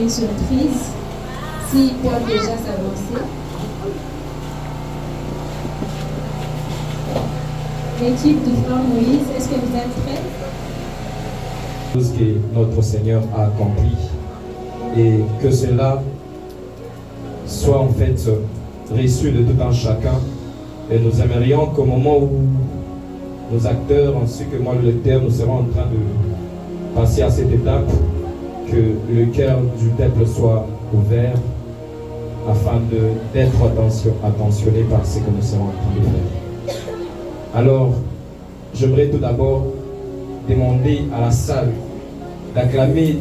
une surprise s'ils peuvent déjà s'avancer. L'équipe du frère Moïse, est-ce que vous êtes prêts? Tout ce que notre Seigneur a accompli et que cela soit en fait reçu de tout un chacun. Et nous aimerions qu'au moment où nos acteurs ainsi que moi le lecteur, nous serons en train de passer à cette étape, que le cœur du peuple soit ouvert afin d'être attentionné par ce que nous serons en train de faire. Alors, j'aimerais tout d'abord demander à la salle d'acclamer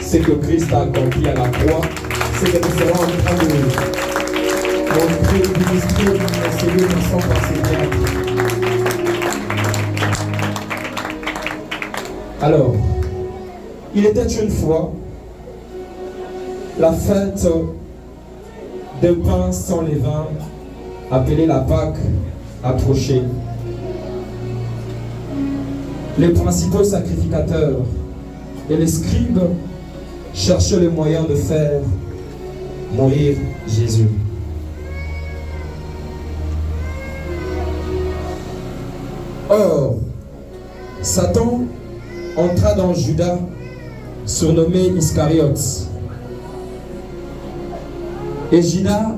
ce que Christ a accompli à la croix, ce que nous serons en train de montrer, d'illustrer dans ces lieux qui sont par ces théâtres. Alors, il était une fois la fête d'un pain sans levain, appelée la Pâque, approchait. Les principaux sacrificateurs et les scribes cherchaient le moyen de faire mourir Jésus. Or, Satan entra dans Judas, surnommé Iscariote. Et Judas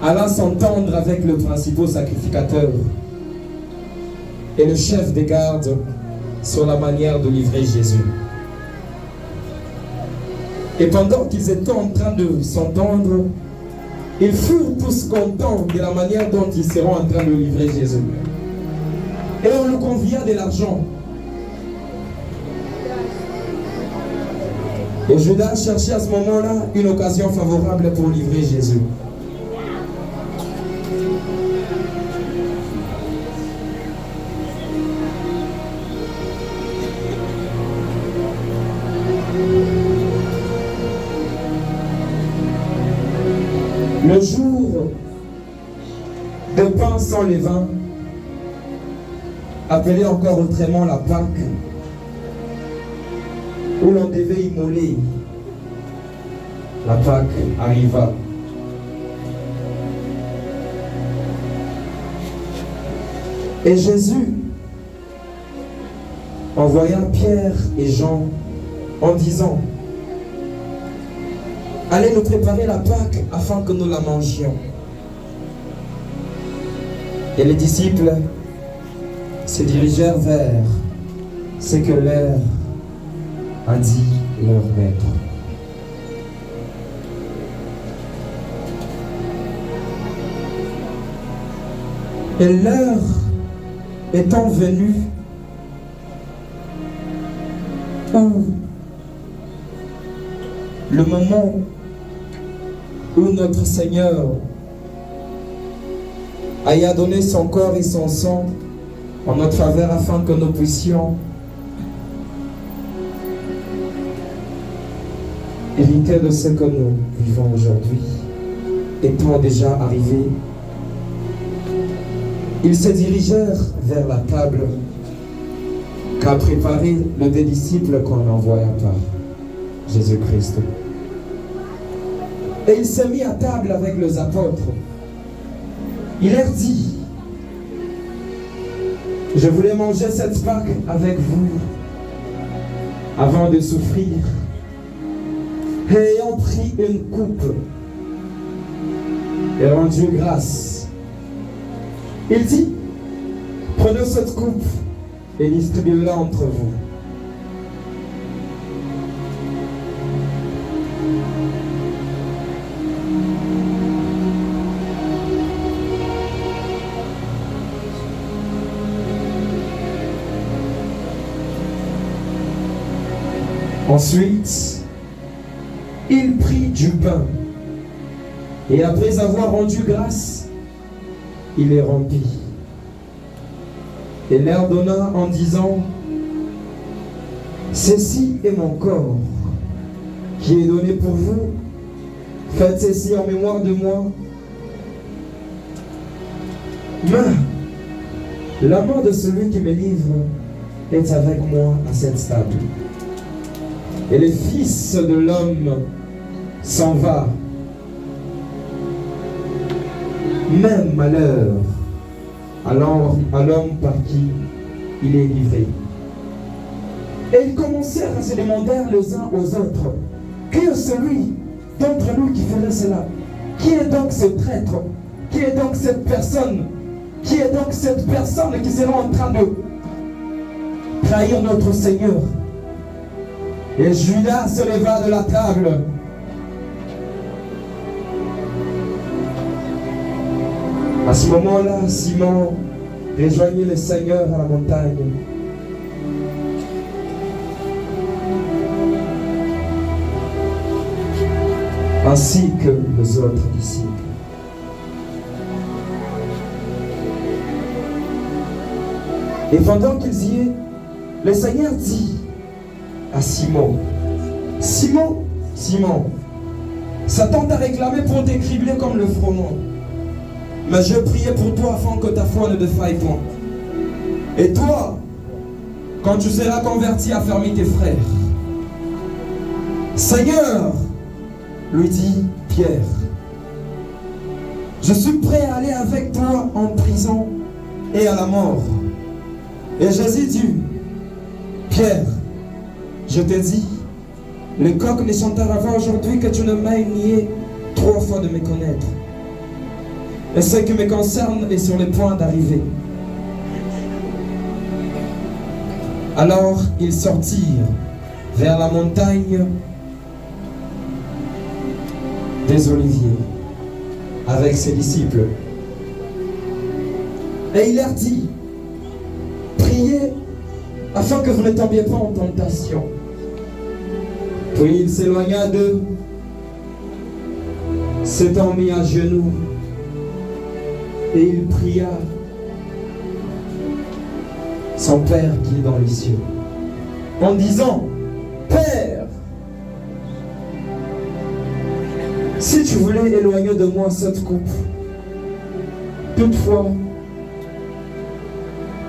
alla s'entendre avec le principal sacrificateur et le chef des gardes sur la manière de livrer Jésus. Et pendant qu'ils étaient en train de s'entendre, ils furent tous contents de la manière dont ils seront en train de livrer Jésus. Et on le convia de l'argent. Et Judas cherchait à ce moment-là une occasion favorable pour livrer Jésus. Le jour de pain sans levain, appelé encore autrement la Pâque, où l'on devait immoler, la Pâque arriva. Et Jésus envoya Pierre et Jean en disant: allez nous préparer la Pâque afin que nous la mangions. Et les disciples se dirigèrent vers ce que leur a dit leur maître. Et l'heure étant venue où le moment où notre Seigneur a donné son corps et son sang en notre faveur afin que nous puissions hériter de ce que nous vivons aujourd'hui, étant déjà arrivés, ils se dirigèrent vers la table qu'a préparé le des disciples qu'on envoya par Jésus-Christ. Et il s'est mis à table avec les apôtres. Il leur dit: je voulais manger cette Pâque avec vous avant de souffrir. Et ayant pris une coupe et rendu grâce, il dit: prenez cette coupe et distribuez-la entre vous. Ensuite, il prit du pain et après avoir rendu grâce, il les rompit et leur donna en disant: ceci est mon corps qui est donné pour vous, faites ceci en mémoire de moi. Mais la main de celui qui me livre est avec moi à cette table. Et le Fils de l'homme s'en va. Même malheur à l'homme par qui il est livré. Et ils commencèrent à se demander les uns aux autres: qui est celui d'entre nous qui ferait cela? Qui est donc ce traître? Qui est donc cette personne? Qui est donc cette personne qui sera en train de trahir notre Seigneur? Et Judas se leva de la table. À ce moment-là, Simon rejoignit le Seigneur à la montagne. Ainsi que les autres disciples. Et pendant qu'ils y étaient, le Seigneur dit à Simon: Simon, Simon, Satan t'a réclamé pour t'écribler comme le froment. Mais je priais pour toi afin que ta foi ne défaille point. Et toi, quand tu seras converti, affermis tes frères. Seigneur, lui dit Pierre, je suis prêt à aller avec toi en prison et à la mort. Et Jésus dit, Pierre, je te dis, le coq ne chantera pas aujourd'hui que tu ne m'aies nié 3 fois de me connaître. Et ce qui me concerne est sur le point d'arriver. Alors ils sortirent vers la montagne des Oliviers avec ses disciples. Et il leur dit, priez afin que vous ne tombiez pas en tentation. Puis il s'éloigna d'eux, s'étant mis à genoux, et il pria son Père qui est dans les cieux, en disant, Père, si tu voulais éloigner de moi cette coupe, toutefois,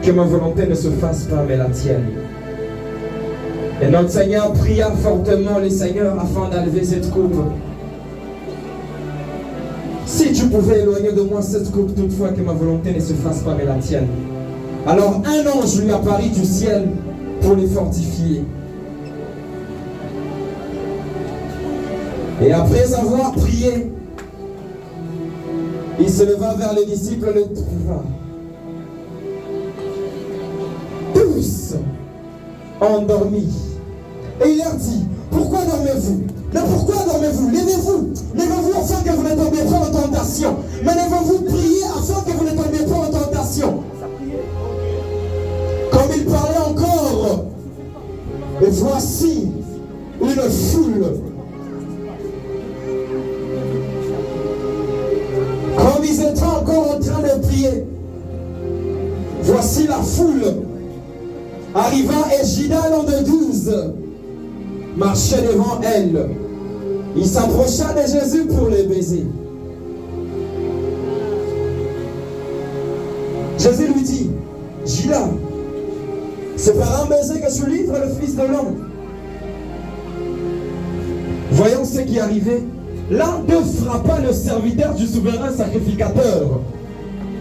que ma volonté ne se fasse pas, mais la tienne. Et notre Seigneur pria fortement le Seigneur afin d'enlever cette coupe. Si tu pouvais éloigner de moi cette coupe, toutefois que ma volonté ne se fasse pas, mais la tienne. Alors un ange lui apparut du ciel pour les fortifier. Et après avoir prié, il se leva vers les disciples et les trouva tous endormis. Et il leur dit, pourquoi dormez-vous? Mais pourquoi dormez-vous? Levez-vous, levez-vous afin que vous ne tombiez pas en tentation. Mais levez-vous, priez afin que vous ne tombiez pas en tentation. Comme il parlait encore, et voici une foule. Comme ils étaient encore en train de prier, voici la foule arrivant et Judas, l'un des 12, marchait devant elle. Il s'approcha de Jésus pour le baiser. Jésus lui dit, Judas, c'est par un baiser que tu livres le Fils de l'homme. Voyons ce qui arrivait. L'un d'eux frappa le serviteur du souverain sacrificateur.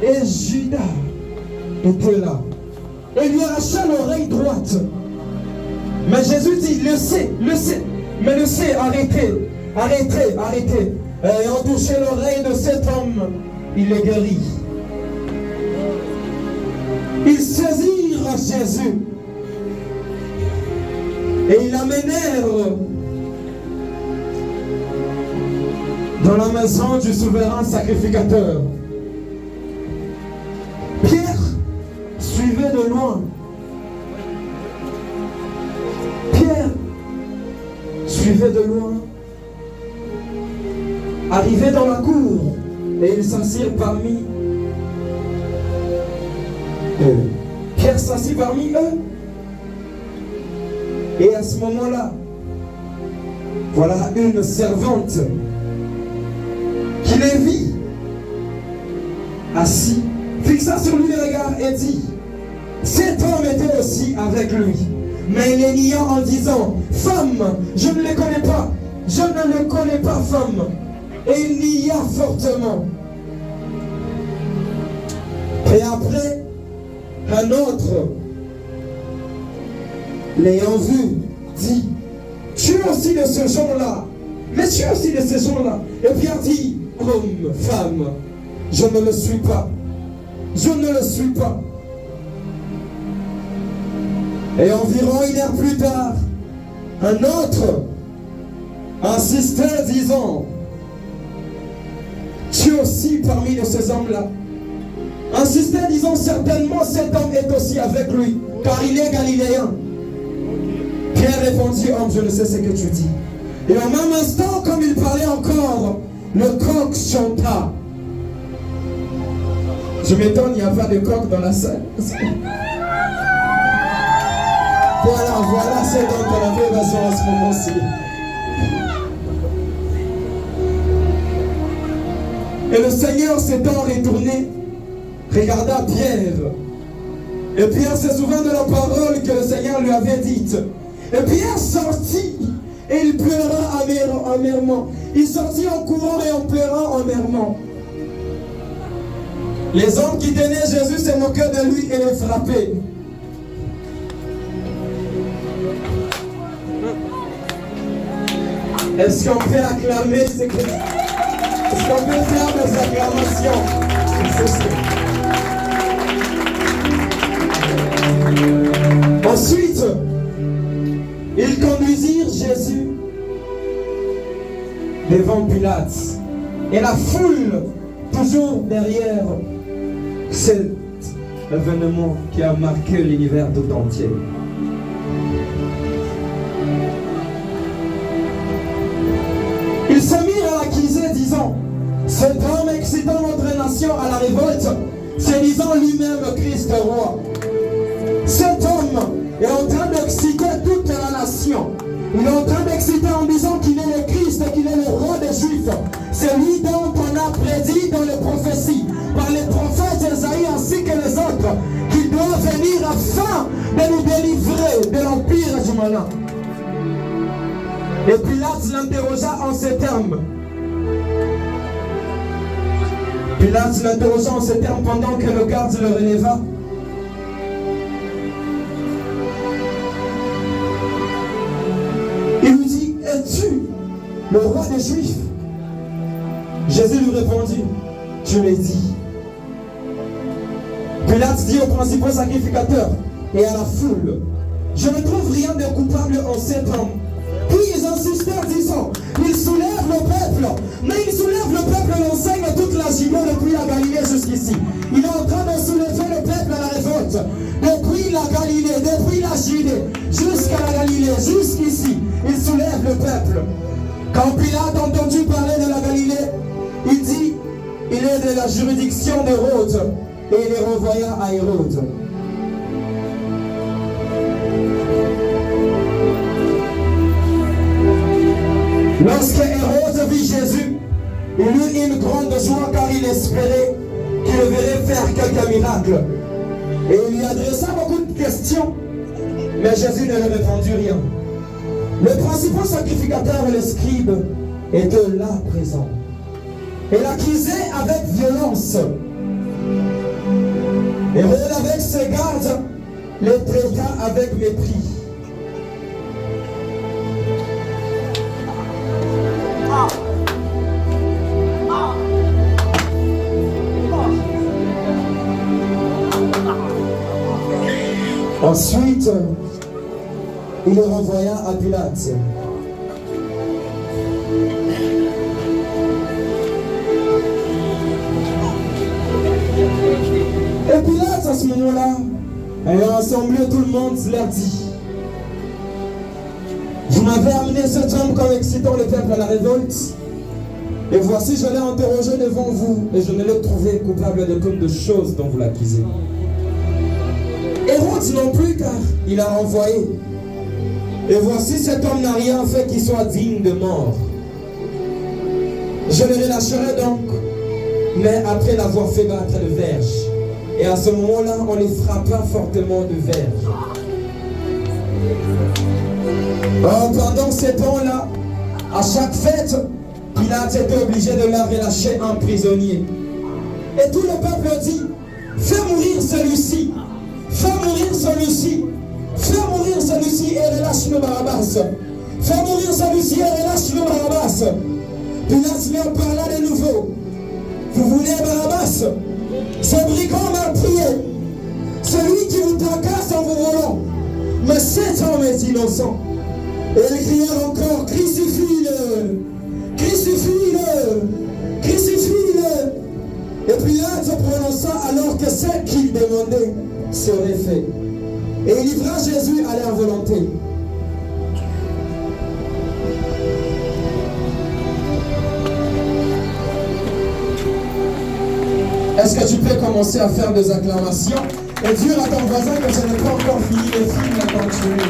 Et Judas était là. Et lui arracha l'oreille droite. Mais Jésus dit, laissez, mais laissez, arrêtez. Ayant touché l'oreille de cet homme, il le guérit. Ils saisirent Jésus et ils l'amenèrent dans la maison du souverain sacrificateur. Pierre suivait de loin. Pierre suivait de loin. Arrivé dans la cour, et ils s'assirent parmi eux. Pierre s'assit parmi eux. Et à ce moment-là, voilà une servante qui les vit assis, fixa sur lui le regard et dit, cet homme était aussi avec lui. Mais il les nia en disant, femme, je ne les connais pas. Je ne le connais pas, femme. Et il nia fortement. Et après, un autre, l'ayant vu, dit, tu es aussi de ce genre-là. Mais tu es aussi de ce genre-là. Et Pierre dit, homme, femme, je ne le suis pas. Je ne le suis pas. Et environ 1 heure plus tard, un autre insistait disant, tu es aussi parmi de ces hommes-là. Insistait disant, certainement cet homme est aussi avec lui, car il est galiléen. Pierre répondit, homme, je ne sais ce que tu dis. Et au même instant, comme il parlait encore, le coq chanta. Je m'étonne, il n'y a pas de coq dans la salle. Voilà ce dont on avait besoin en ce moment-ci. Et le Seigneur s'étant retourné, regarda Pierre. Et Pierre se souvint de la parole que le Seigneur lui avait dite. Et Pierre sortit et il pleura amèrement. Il sortit en courant et en pleurant amèrement. Les hommes qui tenaient Jésus se moquaient de lui et le frappaient. Est-ce qu'on peut acclamer ce Christ? Est-ce qu'on peut faire des acclamations? Ensuite, ils conduisirent Jésus devant Pilate. Et la foule, toujours derrière cet événement qui a marqué l'univers tout entier. Ils se mirent à l'accuser, disant: cet homme excitant notre nation à la révolte, se disant lui-même Christ roi. Cet homme est en train d'exciter toute la nation. Il est en train d'exciter en disant qu'il est le Christ, qu'il est le roi des Juifs. C'est lui dont on a prédit dans les prophéties, par les prophètes Esaïe ainsi que les autres, qu'il doit venir afin de nous délivrer de l'empire du malin. Et Pilate l'interrogea en ces termes. Pilate l'interrogea en ces termes pendant que le garde le releva. Il lui dit: es-tu le roi des Juifs? Jésus lui répondit: tu l'as dit. Pilate dit aux principaux sacrificateurs et à la foule: je ne trouve rien de coupable en cet homme. Puis ils insistèrent, disant: il soulève le peuple. Mais il soulève le peuple, l'enseigne toute la Judée depuis la Galilée jusqu'ici. Il est en train de soulever le peuple à la révolte. Depuis la Galilée, depuis la Judée, jusqu'à la Galilée, jusqu'ici, il soulève le peuple. Quand Pilate a entendu parler de la Galilée, il dit: il est de la juridiction d'Hérode, et il les renvoya à Hérode. Lorsque Hérode vit Jésus, il eut une grande joie car il espérait qu'il verrait faire quelques miracles. Et il lui adressa beaucoup de questions, mais Jésus ne lui répondit rien. Les principaux sacrificateurs et les scribes étaient là présents. Et l'accusaient avec violence. Hérode avec ses gardes les traita avec mépris. Ensuite, il le renvoya à Pilate. Et Pilate, à ce moment-là, ayant rassemblé tout le monde, leur dit: vous m'avez amené cet homme comme excitant le peuple à la révolte, et voici je l'ai interrogé devant vous, et je ne l'ai trouvé coupable de toutes les choses dont vous l'accusez. Hérode non plus, car il a renvoyé. Et voici cet homme n'a rien fait qui soit digne de mort. Je le relâcherai donc, mais après l'avoir fait battre de verge. Et à ce moment-là, on les frappa fortement de verge. Or, pendant ces temps-là, à chaque fête, Pilate était obligé de leur relâcher un prisonnier. Et tout le peuple dit: fais mourir celui-ci. Fais mourir celui-ci. Fais mourir celui-ci et relâche-le Barabbas. Fais mourir celui-ci et relâche-le Barabbas. Pilate leur parla de nouveau: vous voulez Barabbas, ce brigand meurtrier, celui qui vous tracasse en vous volant. Mais cet homme est innocent. Et ils crièrent encore: crucifie-le, crucifie-le, crucifie-le. Et Pilate prononça alors que ce qu'il demandait serait fait. Et il livra Jésus à leur volonté. Est-ce que tu peux commencer à faire des acclamations et dire à ton voisin que ce n'est pas encore fini, le film a continué?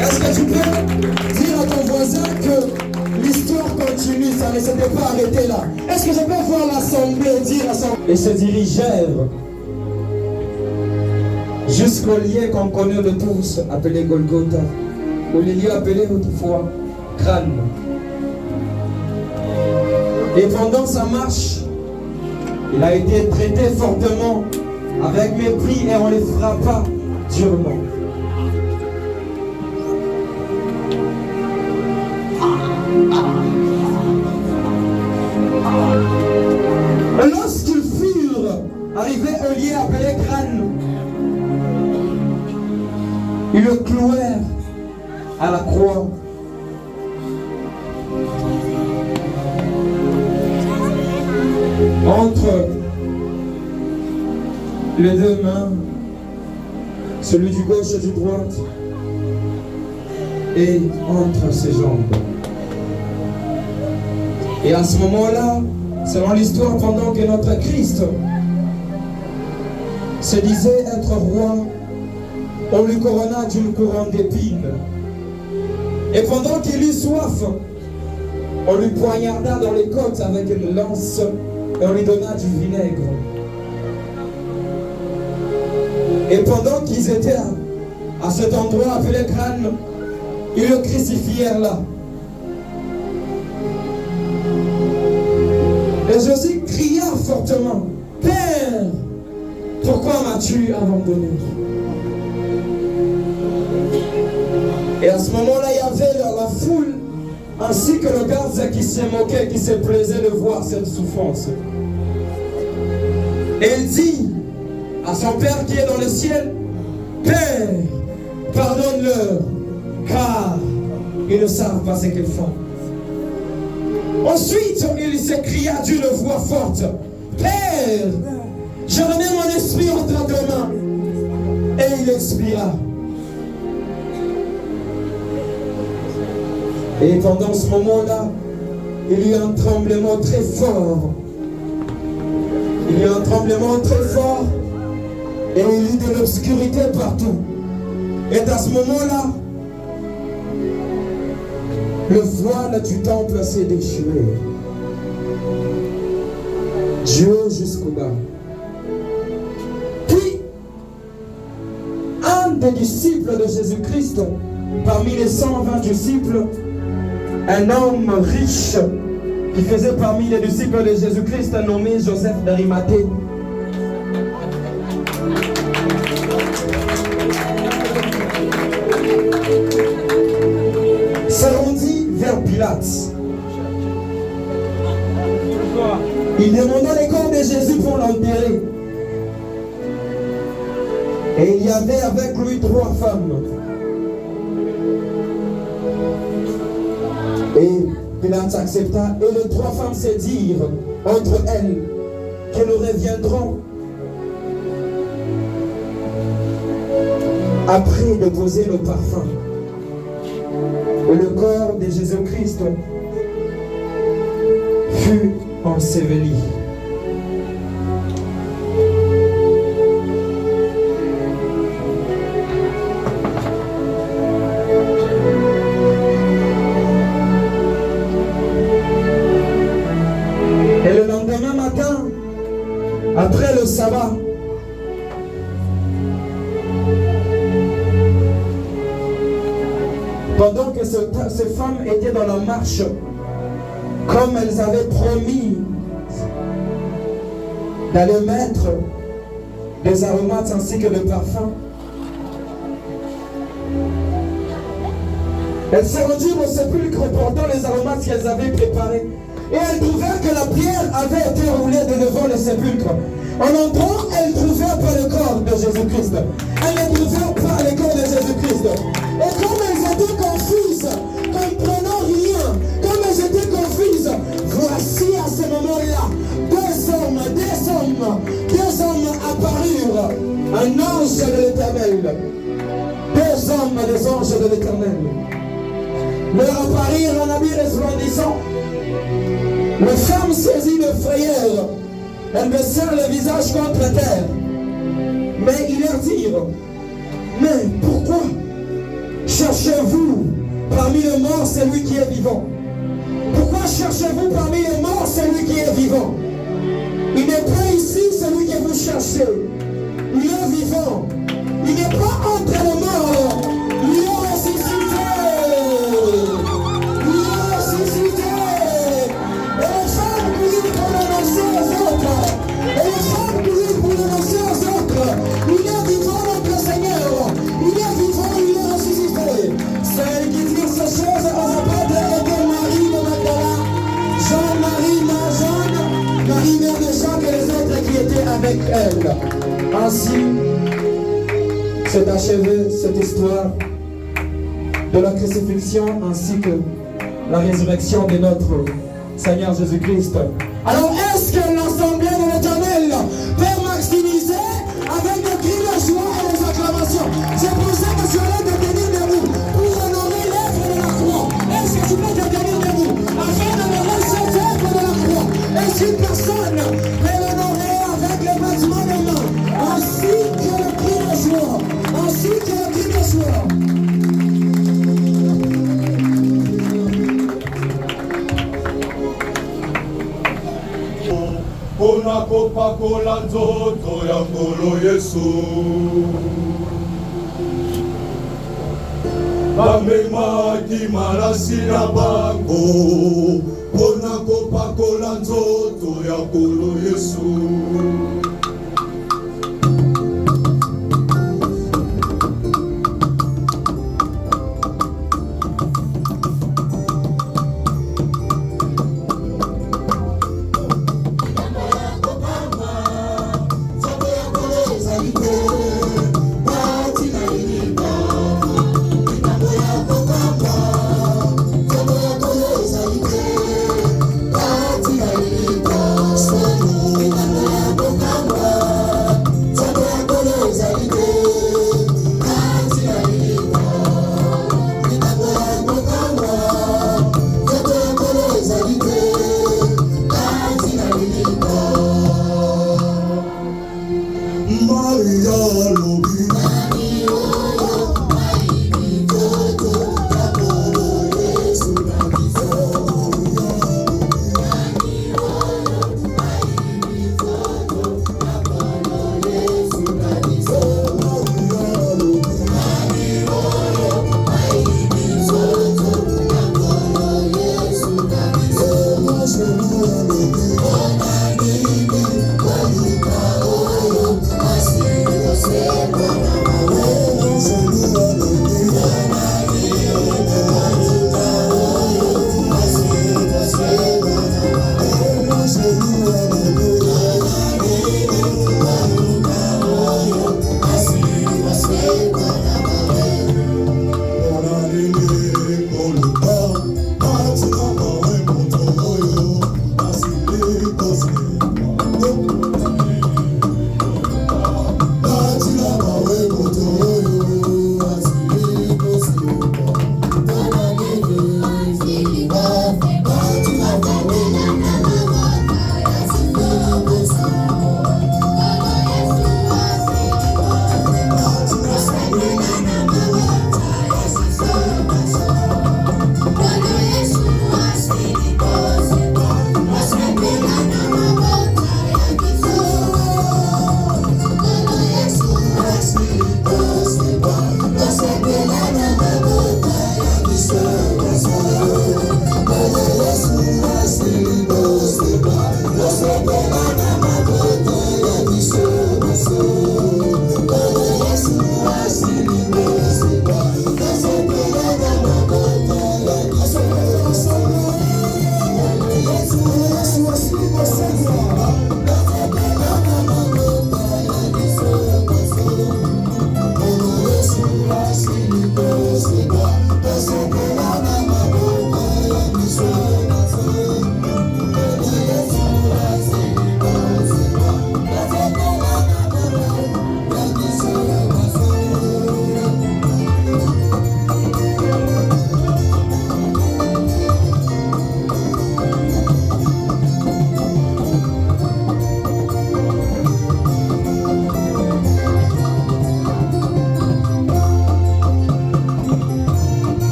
Est-ce que tu peux dire à ton voisin que l'histoire continue, ça ne s'était pas arrêté là? Est-ce que je peux voir l'assemblée dire à son... Et se dirigèrent jusqu'au lieu qu'on connaît de tous, appelé Golgotha, ou le lieu appelé autrefois crâne. Et pendant sa marche, Il a été traité fortement, avec mépris, et on les frappa durement. Lorsqu'ils furent arrivés au lieu appelé crâne, ils le clouèrent à la croix. Entre les deux mains, celui du gauche et du droite, et entre ses jambes. Et à ce moment-là, selon l'histoire, pendant que notre Christ se disait être roi, on lui corona d'une couronne d'épines. Et pendant qu'il eut soif, on lui poignarda dans les côtes avec une lance et on lui donna du vinaigre. Et pendant qu'ils étaient à cet endroit appelé crâne, ils le crucifièrent là. Et Jésus cria fortement, « Père, pourquoi m'as-tu abandonné ?» Et à ce moment-là, il y avait la foule, ainsi que le garde qui se moquait, qui se plaisait de voir cette souffrance. Et il dit à son Père qui est dans le ciel, « Père, pardonne-leur, car ils ne savent pas ce qu'ils font. » Ensuite, il s'écria d'une voix forte, « Père, je remets mon esprit entre tes mains. » Et il expira. Et pendant ce moment-là, il y eut un tremblement très fort. Il y eut un tremblement très fort. Et il y eut de l'obscurité partout. Et à ce moment-là, le voile du temple s'est déchiré. Dieu jusqu'au bas. Puis, un des disciples de Jésus-Christ, parmi les 120 disciples, un homme riche qui faisait parmi les disciples de Jésus-Christ, nommé Joseph d'Arimathée, se rendit vers Pilate. Il demanda les corps de Jésus pour l'enterrer. Et il y avait avec lui 3 femmes. Et Pilate accepta, et les 3 femmes se dirent entre elles que nous reviendrons après de poser le parfum. Et le corps de Jésus-Christ fut enseveli. Et le lendemain matin, après le sabbat, pendant que ces femmes étaient dans la marche, comme elles avaient promis d'aller mettre des aromates ainsi que des parfums, elles se rendirent au sépulcre portant les aromates qu'elles avaient préparés. Et elles trouvèrent que la pierre avait été roulée de devant le sépulcre. En entrant, elles ne trouvèrent pas le corps de Jésus-Christ. Elles ne trouvèrent pas le corps de Jésus-Christ. Et comme elles étaient confuses, comprenant rien, comme elles étaient confuses, voici à ce moment-là, deux hommes apparurent, un ange de l'Éternel. 2 hommes, des anges de l'Éternel. Leur apparirent en habit resplendissant. Les femmes saisies de frayeur, elles baissèrent le visage contre terre. Mais ils leur dirent, mais pourquoi cherchez-vous parmi les morts celui qui est vivant? Pourquoi cherchez-vous parmi les morts celui qui est vivant? Il n'est pas ici celui que vous cherchez. Il est vivant. Il n'est pas entre les morts. Il est ressuscité. Il est ressuscité. Et les femmes crient pour l'annoncer aux autres. c'est d'achever cette histoire de la crucifixion ainsi que la résurrection de notre Seigneur Jésus-Christ. Alors, est-ce que l'Assemblée de l'Éternel peut maximiser avec des cris de joie et des acclamations? C'est pour ça que je vais te tenir debout pour honorer l'œuvre de la croix. Est-ce que tu peux te tenir debout afin d'honorer cette œuvre de la croix? Est-ce qu'une personne peut l'honorer avec le battement des mains ainsi que le cri de joie? Ainsi que le cri de joie. Kona kopakola nzoto ya nkolo Yesu bamemaki malasi na bango kona kopakola nzoto ya nkolo Yesu. Boca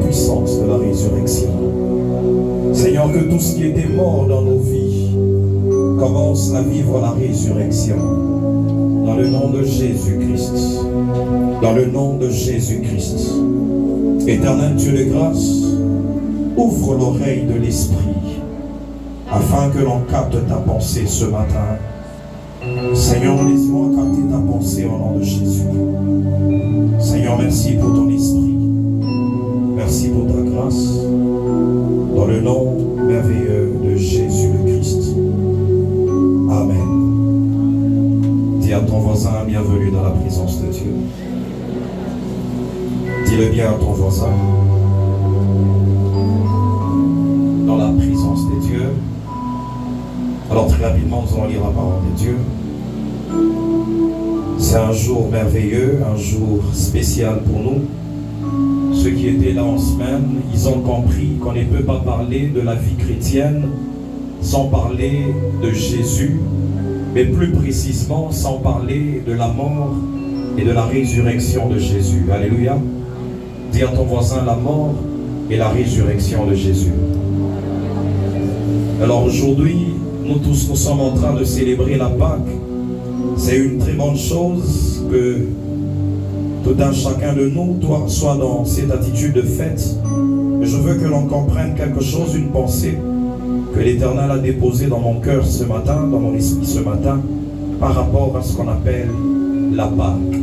puissance de la résurrection. Seigneur, que tout ce qui était mort dans nos vies commence à vivre la résurrection. Dans le nom de Jésus-Christ. Dans le nom de Jésus-Christ. Éternel Dieu de grâce, ouvre l'oreille de l'esprit afin que l'on capte ta pensée ce matin. Seigneur, laisse-moi capter ta pensée au nom de Jésus. Seigneur, merci pour ton esprit. Merci pour ta grâce. Dans le nom merveilleux de Jésus le Christ. Amen. Dis à ton voisin, bienvenue dans la présence de Dieu. Dis-le bien à ton voisin. Dans la présence de Dieu. Alors très rapidement, nous allons lire la parole de Dieu. C'est un jour merveilleux, un jour spécial pour nous. Ceux qui étaient là en semaine, ils ont compris qu'on ne peut pas parler de la vie chrétienne sans parler de Jésus, mais plus précisément sans parler de la mort et de la résurrection de Jésus. Alléluia. Dis à ton voisin la mort et la résurrection de Jésus. Alors aujourd'hui, nous tous, nous sommes en train de célébrer la Pâque. C'est une très bonne chose que tout un chacun de nous soit dans cette attitude de fête. Mais je veux que l'on comprenne quelque chose, une pensée que l'Éternel a déposée dans mon cœur ce matin, dans mon esprit ce matin, par rapport à ce qu'on appelle la Pâque.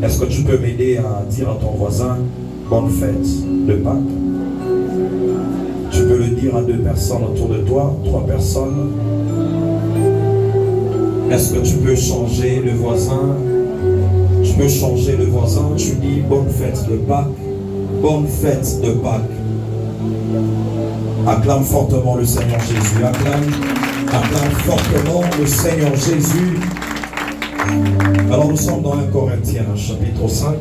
Est-ce que tu peux m'aider à dire à ton voisin, bonne fête de Pâques? Tu peux le dire à 2 personnes autour de toi, 3 personnes. Est-ce que tu peux changer le voisin? Tu peux changer le voisin. Tu dis bonne fête de Pâques. Bonne fête de Pâques. Acclame fortement le Seigneur Jésus. Acclame fortement le Seigneur Jésus. Alors nous sommes dans 1 Corinthiens chapitre 5.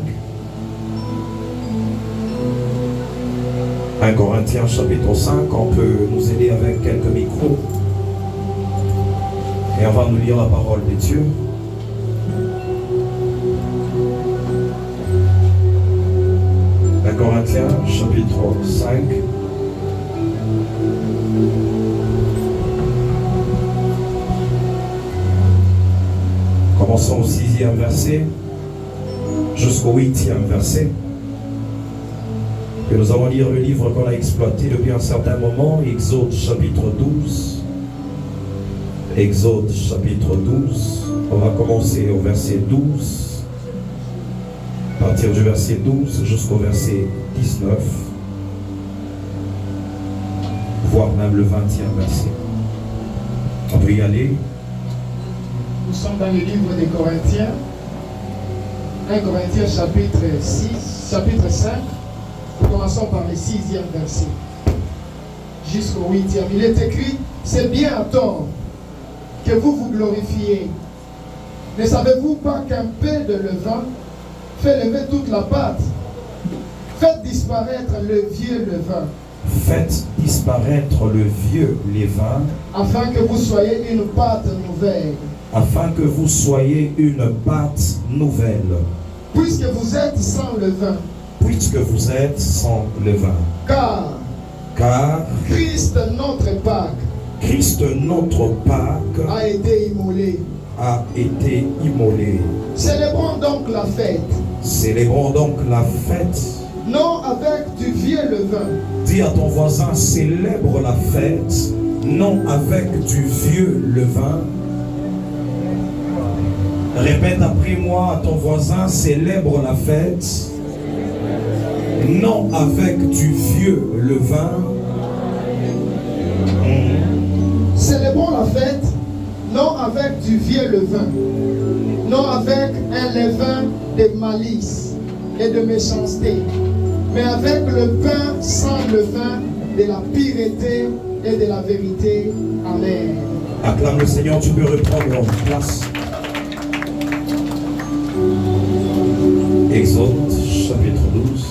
1 Corinthiens chapitre 5, on peut nous aider avec quelques micros. Et on va nous lire la parole de Dieu. Corinthiens chapitre 5. Commençons au 6e verset jusqu'au 8e verset. Et nous allons lire le livre qu'on a exploité depuis un certain moment, Exode chapitre 12. Exode chapitre 12. On va commencer au verset 12. À partir du verset 12 jusqu'au verset 19. Voire même le 20e verset. On peut y aller. Nous sommes dans le livre des Corinthiens. 1 Corinthiens chapitre 5. Commençons par le 6e verset jusqu'au 8e. Il est écrit, c'est bien à tort que vous vous glorifiez. Ne savez-vous pas qu'un peu de levain fait lever toute la pâte? Faites disparaître le vieux levain. Faites disparaître le vieux levain. Afin que vous soyez une pâte nouvelle. Afin que vous soyez une pâte nouvelle. Puisque vous êtes sans levain. Puisque vous êtes sans levain. Car Christ notre Pâque. Christ notre Pâque a été immolé. Célébrons donc la fête. Célébrons donc la fête. Non avec du vieux levain. Dis à ton voisin, célèbre la fête. Non avec du vieux levain. Répète après moi à ton voisin, célèbre la fête. Non avec du vieux levain. Célébrons la fête, non avec du vieux levain, non avec un levain de malice et de méchanceté, mais avec le pain sans levain de la pureté et de la vérité. Amen. Acclame le Seigneur, tu peux reprendre place. Exode chapitre 12.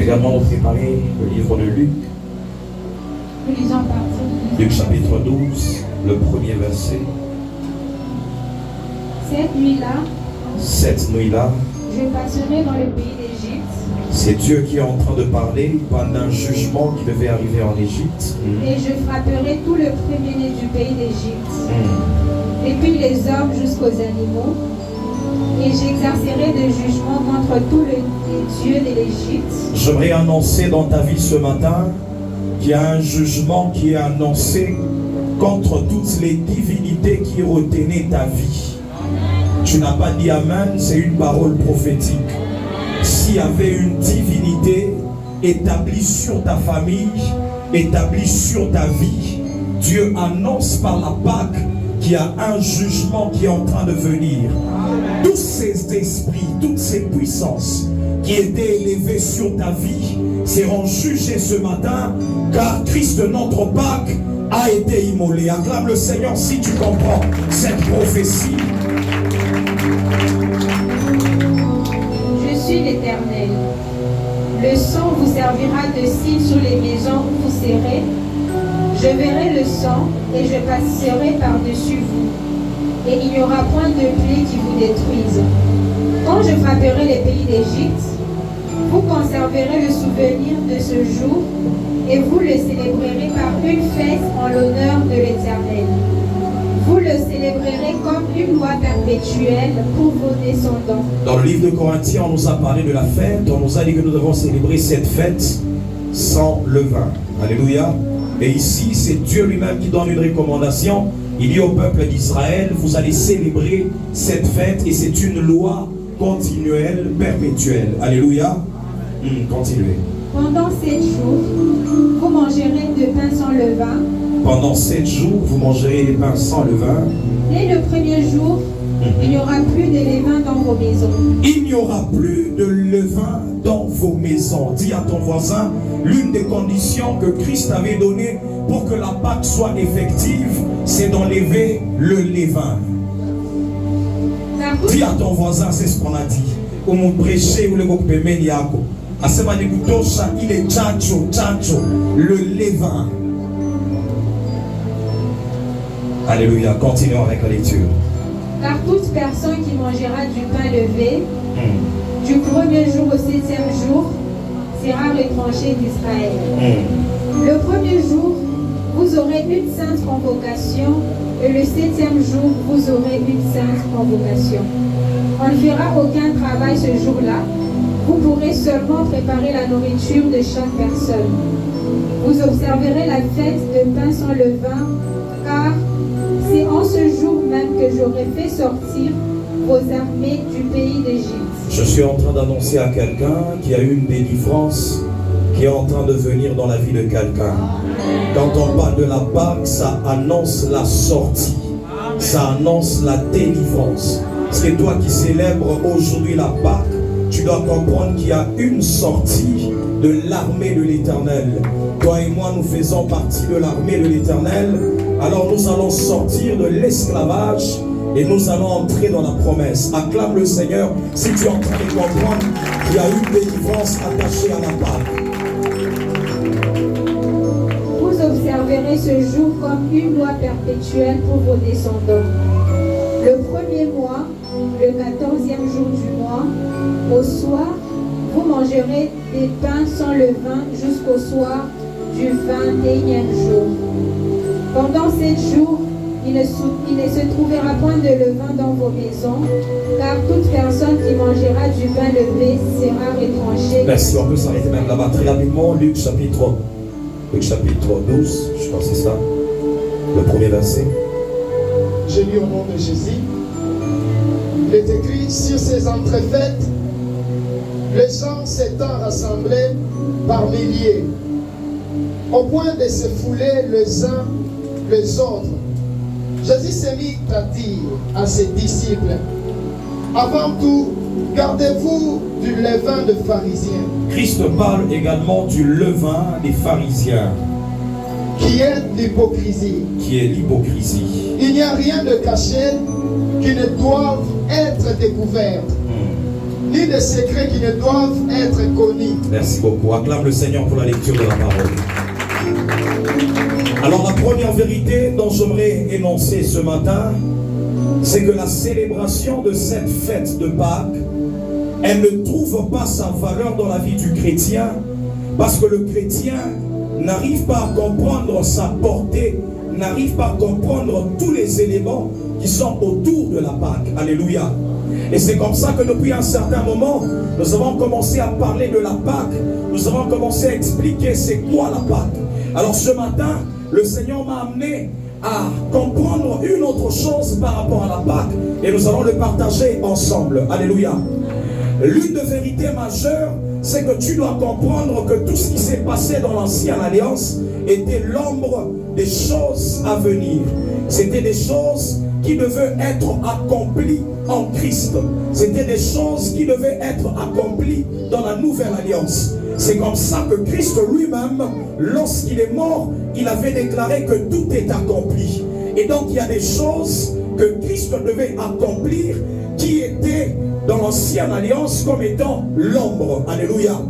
Également nous préparer le livre de Luc. Luc chapitre 12, le premier verset. Cette nuit-là, Cette nuit-là, je passerai dans le pays d'Égypte. C'est Dieu qui est en train de parler. Il parle d'un jugement qui devait arriver en Égypte. Et je frapperai tout le premier-né du pays d'Égypte, depuis les hommes jusqu'aux animaux, et j'exercerai des jugements contre tous les dieux de l'Égypte. J'aimerais annoncer dans ta vie ce matin qu'il y a un jugement qui est annoncé contre toutes les divinités qui retenaient ta vie. Tu n'as pas dit Amen, c'est une parole prophétique. S'il y avait une divinité établie sur ta famille, établie sur ta vie, Dieu annonce par la Pâque qu'il y a un jugement qui est en train de venir. Tous ces esprits, toutes ces puissances qui étaient élevées sur ta vie seront jugés ce matin, car Christ, notre Pâque, a été immolé. Acclame le Seigneur si tu comprends cette prophétie. Je suis l'Éternel. Le sang vous servira de signe sur les maisons où vous serez. Je verrai le sang et je passerai par-dessus vous. Et il n'y aura point de pluie qui vous détruise. Quand je frapperai les pays d'Égypte, vous conserverez le souvenir de ce jour et vous le célébrerez par une fête en l'honneur de l'Éternel. Vous le célébrerez comme une loi perpétuelle pour vos descendants. Dans le livre de Corinthiens, on nous a parlé de la fête. On nous a dit que nous devons célébrer cette fête sans levain. Alléluia. Et ici, c'est Dieu lui-même qui donne une recommandation. Il dit au peuple d'Israël, vous allez célébrer cette fête et c'est une loi continuelle, perpétuelle. Alléluia. Continuez. Pendant 7 jours, vous mangerez de pain sans levain. Pendant 7 jours, vous mangerez des pains sans levain. Dès le premier jour, il n'y aura plus de levain dans vos maisons. Il n'y aura plus de levain dans vos maisons. Dis à ton voisin, l'une des conditions que Christ avait données pour que la Pâque soit effective, c'est d'enlever le levain. Dis à ton voisin, c'est ce qu'on a dit. Au mot prêcher ou le mot pemeniako. À ce moment il est tchatcho, le levain. Alléluia, continuons avec la lecture. Car toute personne qui mangera du pain levé, du premier jour au 7e jour, sera retranché d'Israël. Le premier jour, vous aurez une sainte convocation, et le 7e jour, vous aurez une sainte convocation. On ne fera aucun travail ce jour-là. Vous pourrez seulement préparer la nourriture de chaque personne. Vous observerez la fête de pain sans levain, car c'est en ce jour même que j'aurai fait sortir vos armées du pays d'Égypte. Je suis en train d'annoncer à quelqu'un qu'il y a une délivrance qui est en train de venir dans la vie de quelqu'un. Quand on parle de la Pâque, ça annonce la sortie. Ça annonce la délivrance. Parce que toi qui célèbres aujourd'hui la Pâque, tu dois comprendre qu'il y a une sortie de l'armée de l'Éternel. Toi et moi, nous faisons partie de l'armée de l'Éternel. Alors nous allons sortir de l'esclavage et nous allons entrer dans la promesse. Acclame le Seigneur si tu es en train de comprendre qu'il y a une délivrance attachée à la Pâque. Vous observerez ce jour comme une loi perpétuelle pour vos descendants. Le premier mois, le 14e jour du mois, au soir, vous mangerez des pains sans levain jusqu'au soir du 21e jour. Pendant 7 jours, il ne se trouvera point de levain dans vos maisons, car toute personne qui mangera du pain levé sera retranchée. Merci, on peut s'arrêter même là-bas très rapidement. Luc chapitre 12, je pense que c'est ça, le premier verset. Je lis au nom de Jésus. Il est écrit sur ces entrefaites, les gens s'étant rassemblés par milliers, au point de se fouler les uns les autres. Jésus s'est mis à dire à ses disciples, avant tout, gardez-vous du levain de pharisiens. Christ parle également du levain des pharisiens, qui est l'hypocrisie. qui est l'hypocrisie. Il n'y a rien de caché qui ne doive être découvert, ni de secrets qui ne doivent être connus. Merci beaucoup. Acclame le Seigneur pour la lecture de la parole. Alors la première vérité dont j'aimerais énoncer ce matin, c'est que la célébration de cette fête de Pâques elle ne trouve pas sa valeur dans la vie du chrétien, parce que le chrétien n'arrive pas à comprendre sa portée, n'arrive pas à comprendre tous les éléments qui sont autour de la Pâque. Alléluia. Et c'est comme ça que depuis un certain moment, nous avons commencé à parler de la Pâque. Nous avons commencé à expliquer c'est quoi la Pâque. Alors ce matin, le Seigneur m'a amené à comprendre une autre chose par rapport à la Pâque. Et nous allons le partager ensemble. Alléluia. L'une des vérités majeures, c'est que tu dois comprendre que tout ce qui s'est passé dans l'ancienne alliance était l'ombre des choses à venir. C'était des choses qui devaient être accomplies en Christ. C'était des choses qui devaient être accomplies dans la nouvelle alliance. C'est comme ça que Christ lui-même, lorsqu'il est mort, il avait déclaré que tout est accompli. Et donc il y a des choses que Christ devait accomplir qui étaient dans l'ancienne alliance comme étant l'ombre. Alléluia.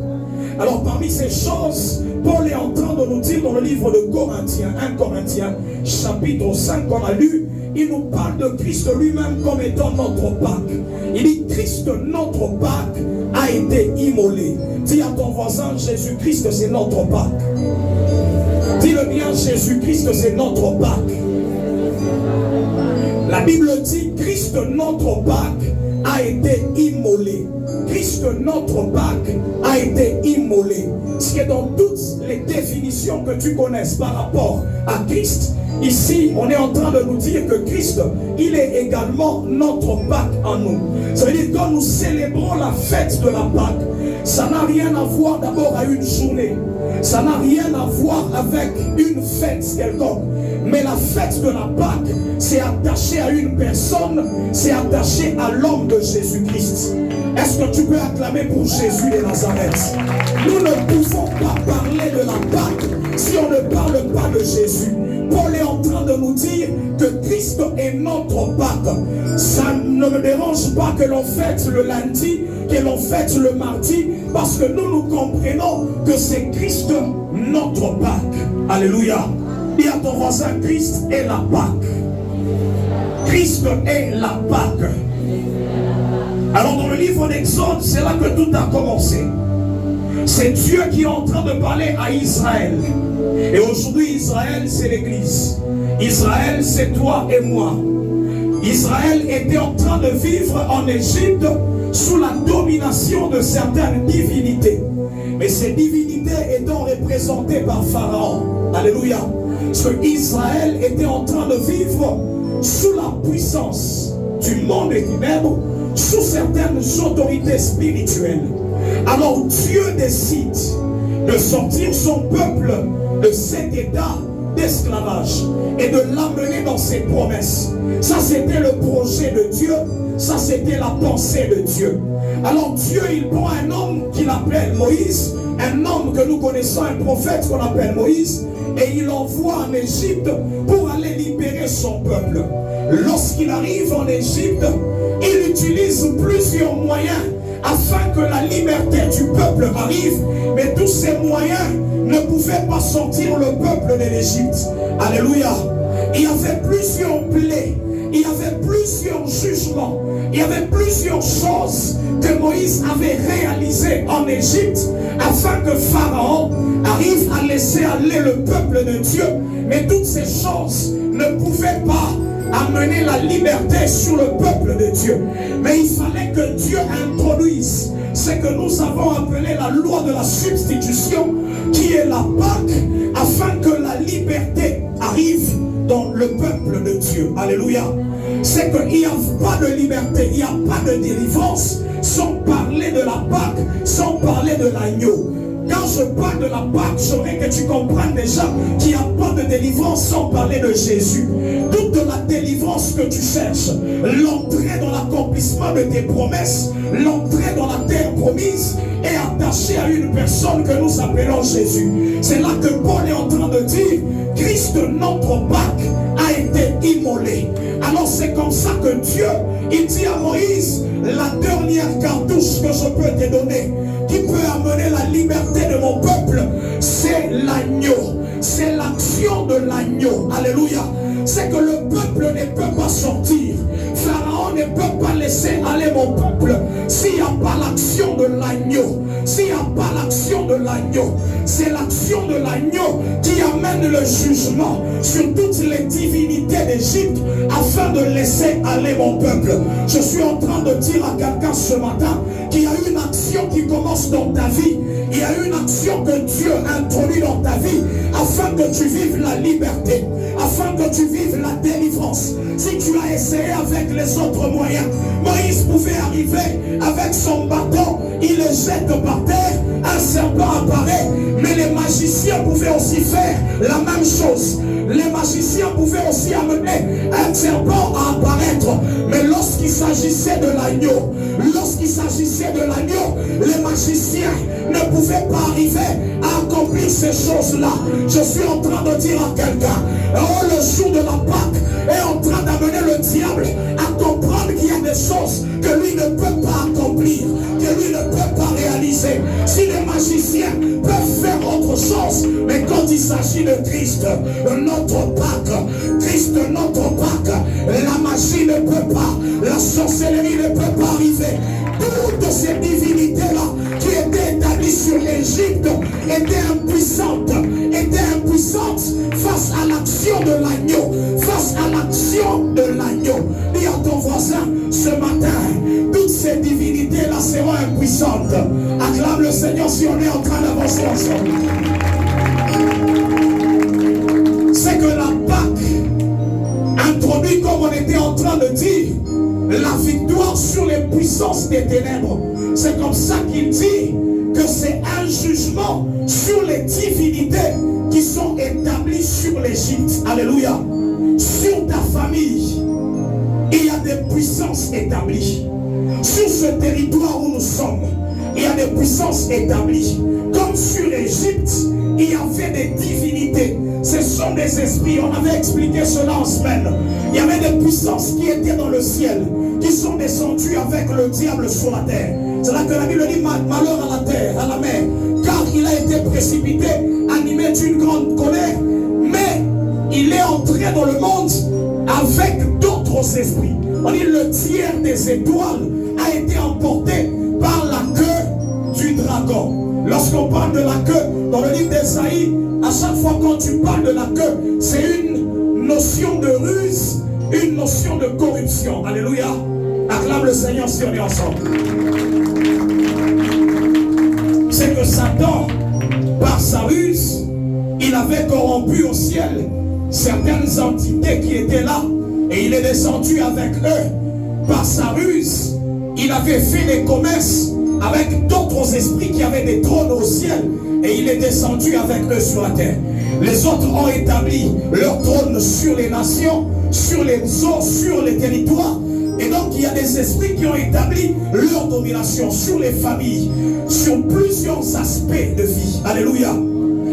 Alors parmi ces choses, Paul est en train de nous dire dans le livre de Corinthiens, 1 Corinthiens, chapitre 5 qu'on a lu, il nous parle de Christ lui-même comme étant notre Pâque. Il dit Christ, notre Pâque, a été immolé. Dis à ton voisin, Jésus-Christ c'est notre Pâque. Dis-le bien, Jésus-Christ c'est notre Pâque. La Bible dit Christ, notre Pâque, a été immolé. Christ, notre Pâque, a été immolé. Ce qui est dans toutes les définitions que tu connaisses par rapport à Christ, ici, on est en train de nous dire que Christ, il est également notre Pâque en nous. Ça veut dire que quand nous célébrons la fête de la Pâque, ça n'a rien à voir d'abord à une journée. Ça n'a rien à voir avec une fête quelconque. Mais la fête de la Pâque, c'est attaché à une personne, c'est attaché à l'homme de Jésus-Christ. Est-ce que tu peux acclamer pour Jésus de Nazareth? Nous ne pouvons pas parler de la Pâque si on ne parle pas de Jésus. Paul est en train de nous dire que Christ est notre Pâque. Ça ne me dérange pas que l'on fête le lundi, que l'on fête le mardi, parce que nous comprenons que c'est Christ notre Pâque. Alléluia. Dis à ton voisin, Christ est la Pâque. Christ est la Pâque. Alors dans le livre d'Exode, c'est là que tout a commencé. C'est Dieu qui est en train de parler à Israël. Et aujourd'hui, Israël, c'est l'Église. Israël, c'est toi et moi. Israël était en train de vivre en Égypte sous la domination de certaines divinités. Mais ces divinités étant représentées par Pharaon. Alléluia. Parce que Israël était en train de vivre sous la puissance du monde des ténèbres, sous certaines autorités spirituelles. Alors Dieu décide de sortir son peuple de cet état d'esclavage et de l'amener dans ses promesses. Ça c'était le projet de Dieu, ça c'était la pensée de Dieu. Alors Dieu il prend un homme qu'il appelle Moïse, un homme que nous connaissons, un prophète qu'on appelle Moïse, et il l'envoie en Égypte pour aller libérer son peuple. Lorsqu'il arrive en Égypte, il utilise plusieurs moyens afin que la liberté du peuple arrive, mais tous ces moyens ne pouvaient pas sortir le peuple de l'Égypte. Alléluia. Il y avait plusieurs plaies, il y avait plusieurs jugements, il y avait plusieurs choses que Moïse avait réalisées en Égypte afin que Pharaon arrive à laisser aller le peuple de Dieu. Mais toutes ces choses ne pouvaient pas amener la liberté sur le peuple de Dieu. Mais il fallait que Dieu introduise ce que nous avons appelé la loi de la substitution, qui est la Pâque, afin que la liberté arrive dans le peuple de Dieu. Alléluia. C'est qu'il n'y a pas de liberté, il n'y a pas de délivrance sans parler de la Pâque, sans parler de l'agneau. Quand je parle de la Pâque, j'aimerais que tu comprennes déjà qu'il n'y a pas de délivrance sans parler de Jésus. Toute la délivrance que tu cherches, l'entrée dans l'accomplissement de tes promesses, l'entrée dans la terre promise est attachée à une personne que nous appelons Jésus. C'est là que Paul est en train de dire, Christ notre Pâque a été immolé. Alors c'est comme ça que Dieu, il dit à Moïse, la dernière cartouche que je peux te donner, qui peut amener la liberté de mon peuple, c'est l'agneau. C'est l'action de l'agneau. Alléluia. C'est que le peuple ne peut pas sortir. Pharaon ne peut pas laisser laisser aller mon peuple s'il n'y a pas l'action de l'agneau. S'il n'y a pas l'action de l'agneau, c'est l'action de l'agneau qui amène le jugement sur toutes les divinités d'Égypte afin de laisser aller mon peuple. Je suis en train de dire à quelqu'un ce matin qu'il y a une action qui commence dans ta vie. Il y a une action que Dieu introduit dans ta vie afin que tu vives la liberté, afin que tu vives la délivrance. Si tu as essayé avec les autres moyens, Moïse pouvait arriver avec son bâton, il le jette par terre, un serpent apparaît, mais les magiciens pouvaient aussi faire la même chose. Les magiciens pouvaient aussi amener un serpent à apparaître, mais lorsqu'il s'agissait de l'agneau, les magiciens ne pouvaient pas arriver à accomplir ces choses-là. Je suis en train de dire à quelqu'un, oh, le jour de la Pâque est en train d'amener le diable à comprendre qu'il y a des choses que lui ne peut pas accomplir, que lui ne peut pas réaliser. Si les magiciens peuvent faire autre chose, mais quand il s'agit de Christ, notre Pâque, la magie ne peut pas, la sorcellerie ne peut pas arriver. Toutes ces divinités-là qui étaient établies sur l'Égypte étaient impuissantes face à l'action de l'agneau, Dis à ton voisin ce matin, toutes ces divinités-là seront impuissantes. Acclame le Seigneur si on est en train d'avancer ensemble. C'est que la Pâque introduit, comme on était en train de dire, la victoire sur les puissances des ténèbres. C'est comme ça qu'il dit que c'est un jugement sur les divinités qui sont établies sur l'Égypte. Alléluia. Sur ta famille, il y a des puissances établies. Sur ce territoire où nous sommes, il y a des puissances établies. Comme sur l'Égypte, il y avait des divinités. Ce sont des esprits. On avait expliqué cela en semaine. Il y avait des puissances qui étaient dans le ciel, qui sont descendues avec le diable sur la terre. C'est là que la Bible dit malheur à la terre, à la mer, car il a été précipité, animé d'une grande colère, mais il est entré dans le monde avec d'autres esprits. On dit le tiers des étoiles a été emporté par la queue du dragon. Lorsqu'on parle de la queue, dans le livre d'Ésaïe, à chaque fois quand tu parles de la queue, c'est une notion de ruse, une notion de corruption. Alléluia. Acclame le Seigneur si on est ensemble. C'est que Satan, par sa ruse, il avait corrompu au ciel certaines entités qui étaient là, et il est descendu avec eux. Par sa ruse, il avait fait des commerces avec d'autres esprits qui avaient des trônes au ciel, et il est descendu avec eux sur la terre. Les autres ont établi leur trône sur les nations, sur les eaux, sur les territoires. Et donc il y a des esprits qui ont établi leur domination sur les familles, sur plusieurs aspects de vie. Alléluia.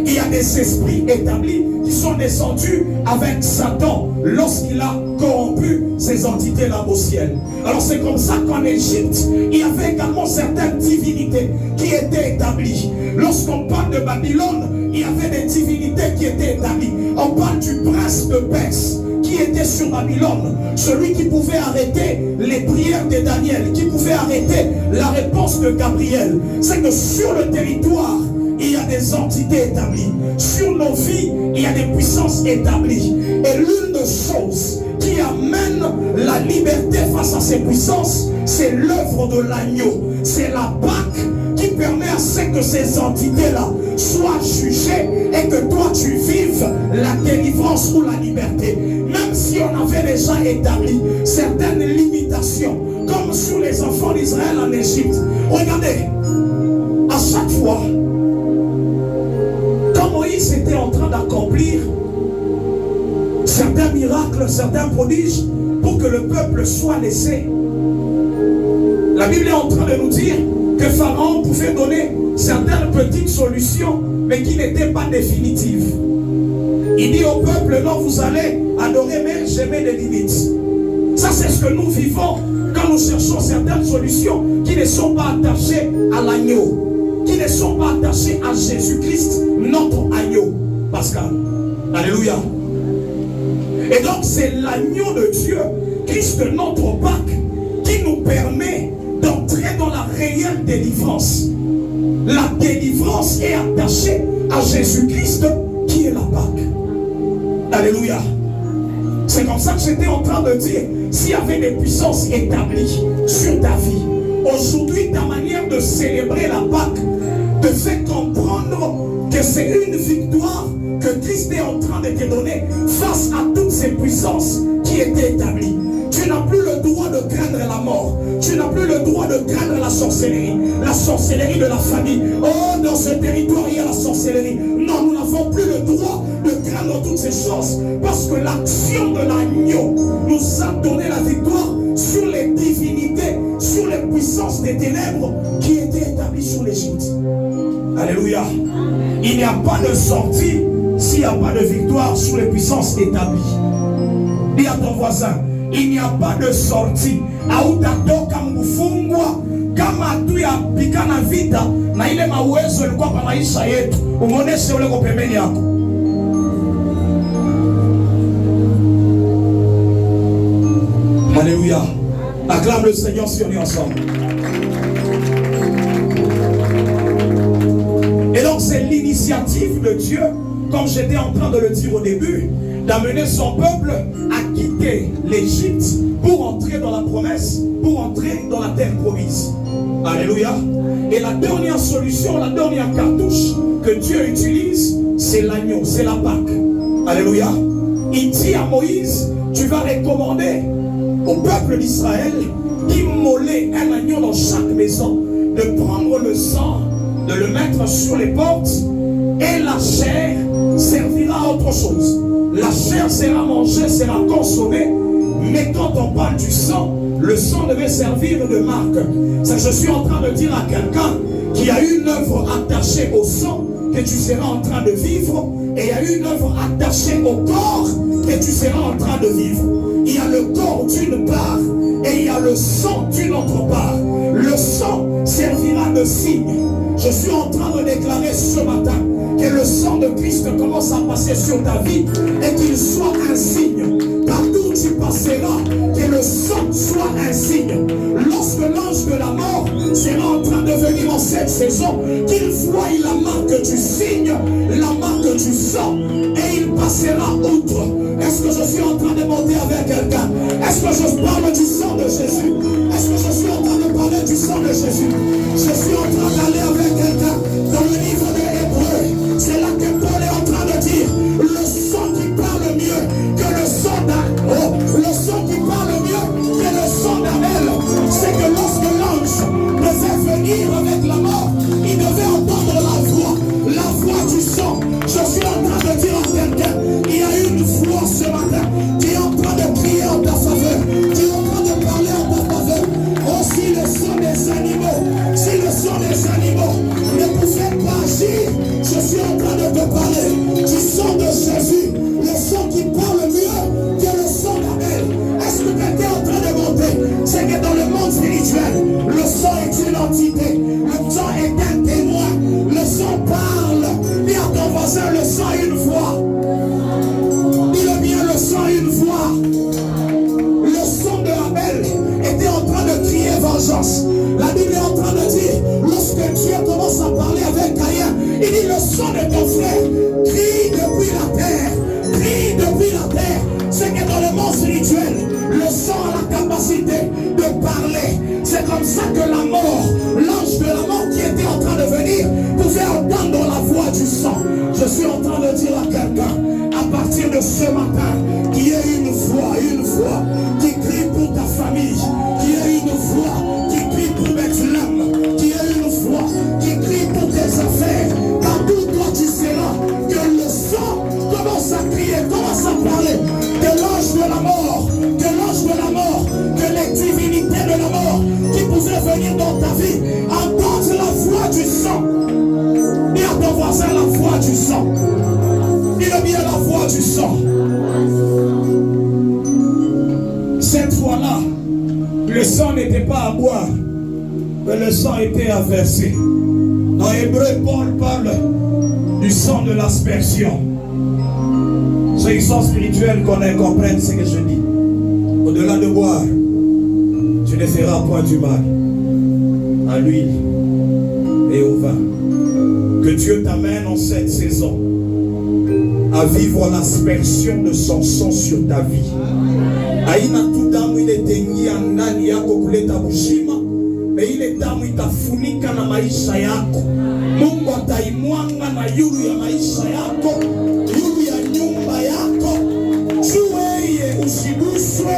Il y a des esprits établis qui sont descendus avec Satan lorsqu'il a corrompu ces entités-là au ciel. Alors c'est comme ça qu'en Égypte, il y avait également certaines divinités qui étaient établies. Lorsqu'on parle de Babylone, il y avait des divinités qui étaient établies. On parle du prince de Perse qui était sur Babylone, celui qui pouvait arrêter les prières de Daniel, qui pouvait arrêter la réponse de Gabriel. C'est que sur le territoire, il y a des entités établies. Sur nos vies, il y a des puissances établies. Et l'une des choses qui amène la liberté face à ces puissances, c'est l'œuvre de l'agneau. C'est la Pâque qui permet à ce que ces entités-là soient jugées et que toi tu vives la délivrance ou la liberté. Même si on avait déjà établi certaines limitations, comme sur les enfants d'Israël en Égypte. Regardez, à chaque fois, quand Moïse était en train d'accomplir certains miracles, certains prodiges, pour que le peuple soit laissé, la Bible est en train de nous dire que Pharaon pouvait donner certaines petites solutions, mais qui n'étaient pas définitives. Il dit au peuple, non, vous allez adorer, mais je mets des limites. Ça, c'est ce que nous vivons quand nous cherchons certaines solutions qui ne sont pas attachées à l'agneau, qui ne sont pas attachées à Jésus-Christ, notre agneau. Pascal. Alléluia. Et donc, c'est l'agneau de Dieu, Christ, notre Pâque, qui nous permet quelle délivrance? La délivrance est attachée à Jésus-Christ qui est la Pâque. Alléluia. C'est comme ça que j'étais en train de dire, s'il y avait des puissances établies sur ta vie, aujourd'hui ta manière de célébrer la Pâque te fait comprendre que c'est une victoire que Christ est en train de te donner face à toutes ces puissances qui étaient établies. Tu n'as plus le droit de craindre la mort. Tu n'as plus le droit de craindre la sorcellerie de la famille. Oh, dans ce territoire, il y a la sorcellerie. Non, nous n'avons plus le droit de craindre toutes ces choses parce que l'action de l'agneau nous a donné la victoire sur les divinités, sur les puissances des ténèbres qui étaient établies sur l'Égypte. Alléluia. Il n'y a pas de sortie s'il n'y a pas de victoire sur les puissances établies. Dis à ton voisin, il n'y a pas de sortie. Hautatoka mkufungwa kama atu ya pikana vita na ile mawezo ilikuwa pa maisha yetu. Umuoneshe ule kwa pembeni yako. Alléluia. Acclame le Seigneur si on est ensemble. Et donc c'est l'initiative de Dieu, comme j'étais en train de le dire au début, d'amener son peuple à quitter l'Égypte pour entrer dans la promesse, pour entrer dans la terre promise. Alléluia. Et la dernière solution, la dernière cartouche que Dieu utilise, c'est l'agneau, c'est la Pâque. Alléluia. Il dit à Moïse, tu vas recommander au peuple d'Israël d'immoler un agneau dans chaque maison, de prendre le sang, de le mettre sur les portes, et la chair servira à autre chose. La chair sera mangée, sera consommée, mais quand on parle du sang, le sang devait servir de marque. Ça, je suis en train de dire à quelqu'un qui a une œuvre attachée au sang que tu seras en train de vivre, et il y a une œuvre attachée au corps que tu seras en train de vivre. Il y a le corps d'une part et il y a le sang d'une autre part. Le sang servira de signe. Je suis en train de déclarer ce matin que le sang de Christ commence à passer sur ta vie et qu'il soit un signe. Partout où tu passeras, que le sang soit un signe. Lorsque l'ange de la mort sera en train de venir en cette saison, qu'il voie la marque du signe, la marque du sang, et il passera outre. Est-ce que je suis en train de monter avec quelqu'un? Est-ce que je parle du sang de Jésus? Est-ce que je suis en train de parler du sang de Jésus? Je suis en train d'aller avec quelqu'un dans le livre de Hébreux. C'est là que Paul est en train de dire le sang qui parle mieux que le sang d'Abel. Oh, le sang qui parle mieux que le sang d'Abel. C'est que lorsque l'ange devait venir avec la mort, il devait entendre la voix du sang. Je suis en train de dire à quelqu'un, il y a une voix ce matin qui est en train de crier en ta faveur, qui est en train de parler en ta faveur. Oh, si le sang des animaux ne pouvait pas agir, je suis en train de te parler du sang de Jésus, le sang qui parle mieux que le sang d'Abel. Est-ce que quelqu'un est en train de monter? C'est que dans le monde spirituel, le sang est une entité, le sang est un témoin, le sang parle. Dis à ton voisin, le sang a une voix. Dis-le bien, le sang a une voix. Le sang de Abel était en train de crier vengeance. La Bible est en train de dire, lorsque Dieu commence à parler avec Caïn, il dit le sang de ton frère crie depuis la terre. Crie depuis la terre. C'est que dans le monde spirituel, le sang a la capacité de parler. C'est comme ça que la mort, l'ange de la mort qui était en train de venir, pouvait entendre la voix du sang. Je suis en train de dire à quelqu'un, à partir de ce matin, qu'il y ait une voix qui crie pour ta famille, qu'il y ait une voix qui crie pour Bethléem, qu'il y ait une voix qui crie pour tes affaires. Partout où toi tu seras, que le sang commence à crier, commence à parler de l'ange de la mort, que les divinités de la mort qui pouvaient venir dans ta vie entendent la voix du sang. Dis à ton voisin la voix du sang. Dis-le bien, la voix du sang. Cette fois-là, le sang n'était pas à boire, mais le sang était à verser. Dans Hébreu, Paul parle du sang de l'aspersion. Ceux qui sont spirituels comprennent ce que je dis. Au-delà de boire, tu ne feras point du mal. à l'huile et au vin. Que Dieu t'amène en cette saison à vivre l'aspersion de son sang sur ta vie. Aina tu damu ile tengia ndani yako kuleta uzima, na ile damu itafunika na maisha yako. Mungu ataimwanga na yulu ya maisha yako, yulu ya nyumba yako. Suweye usiguswe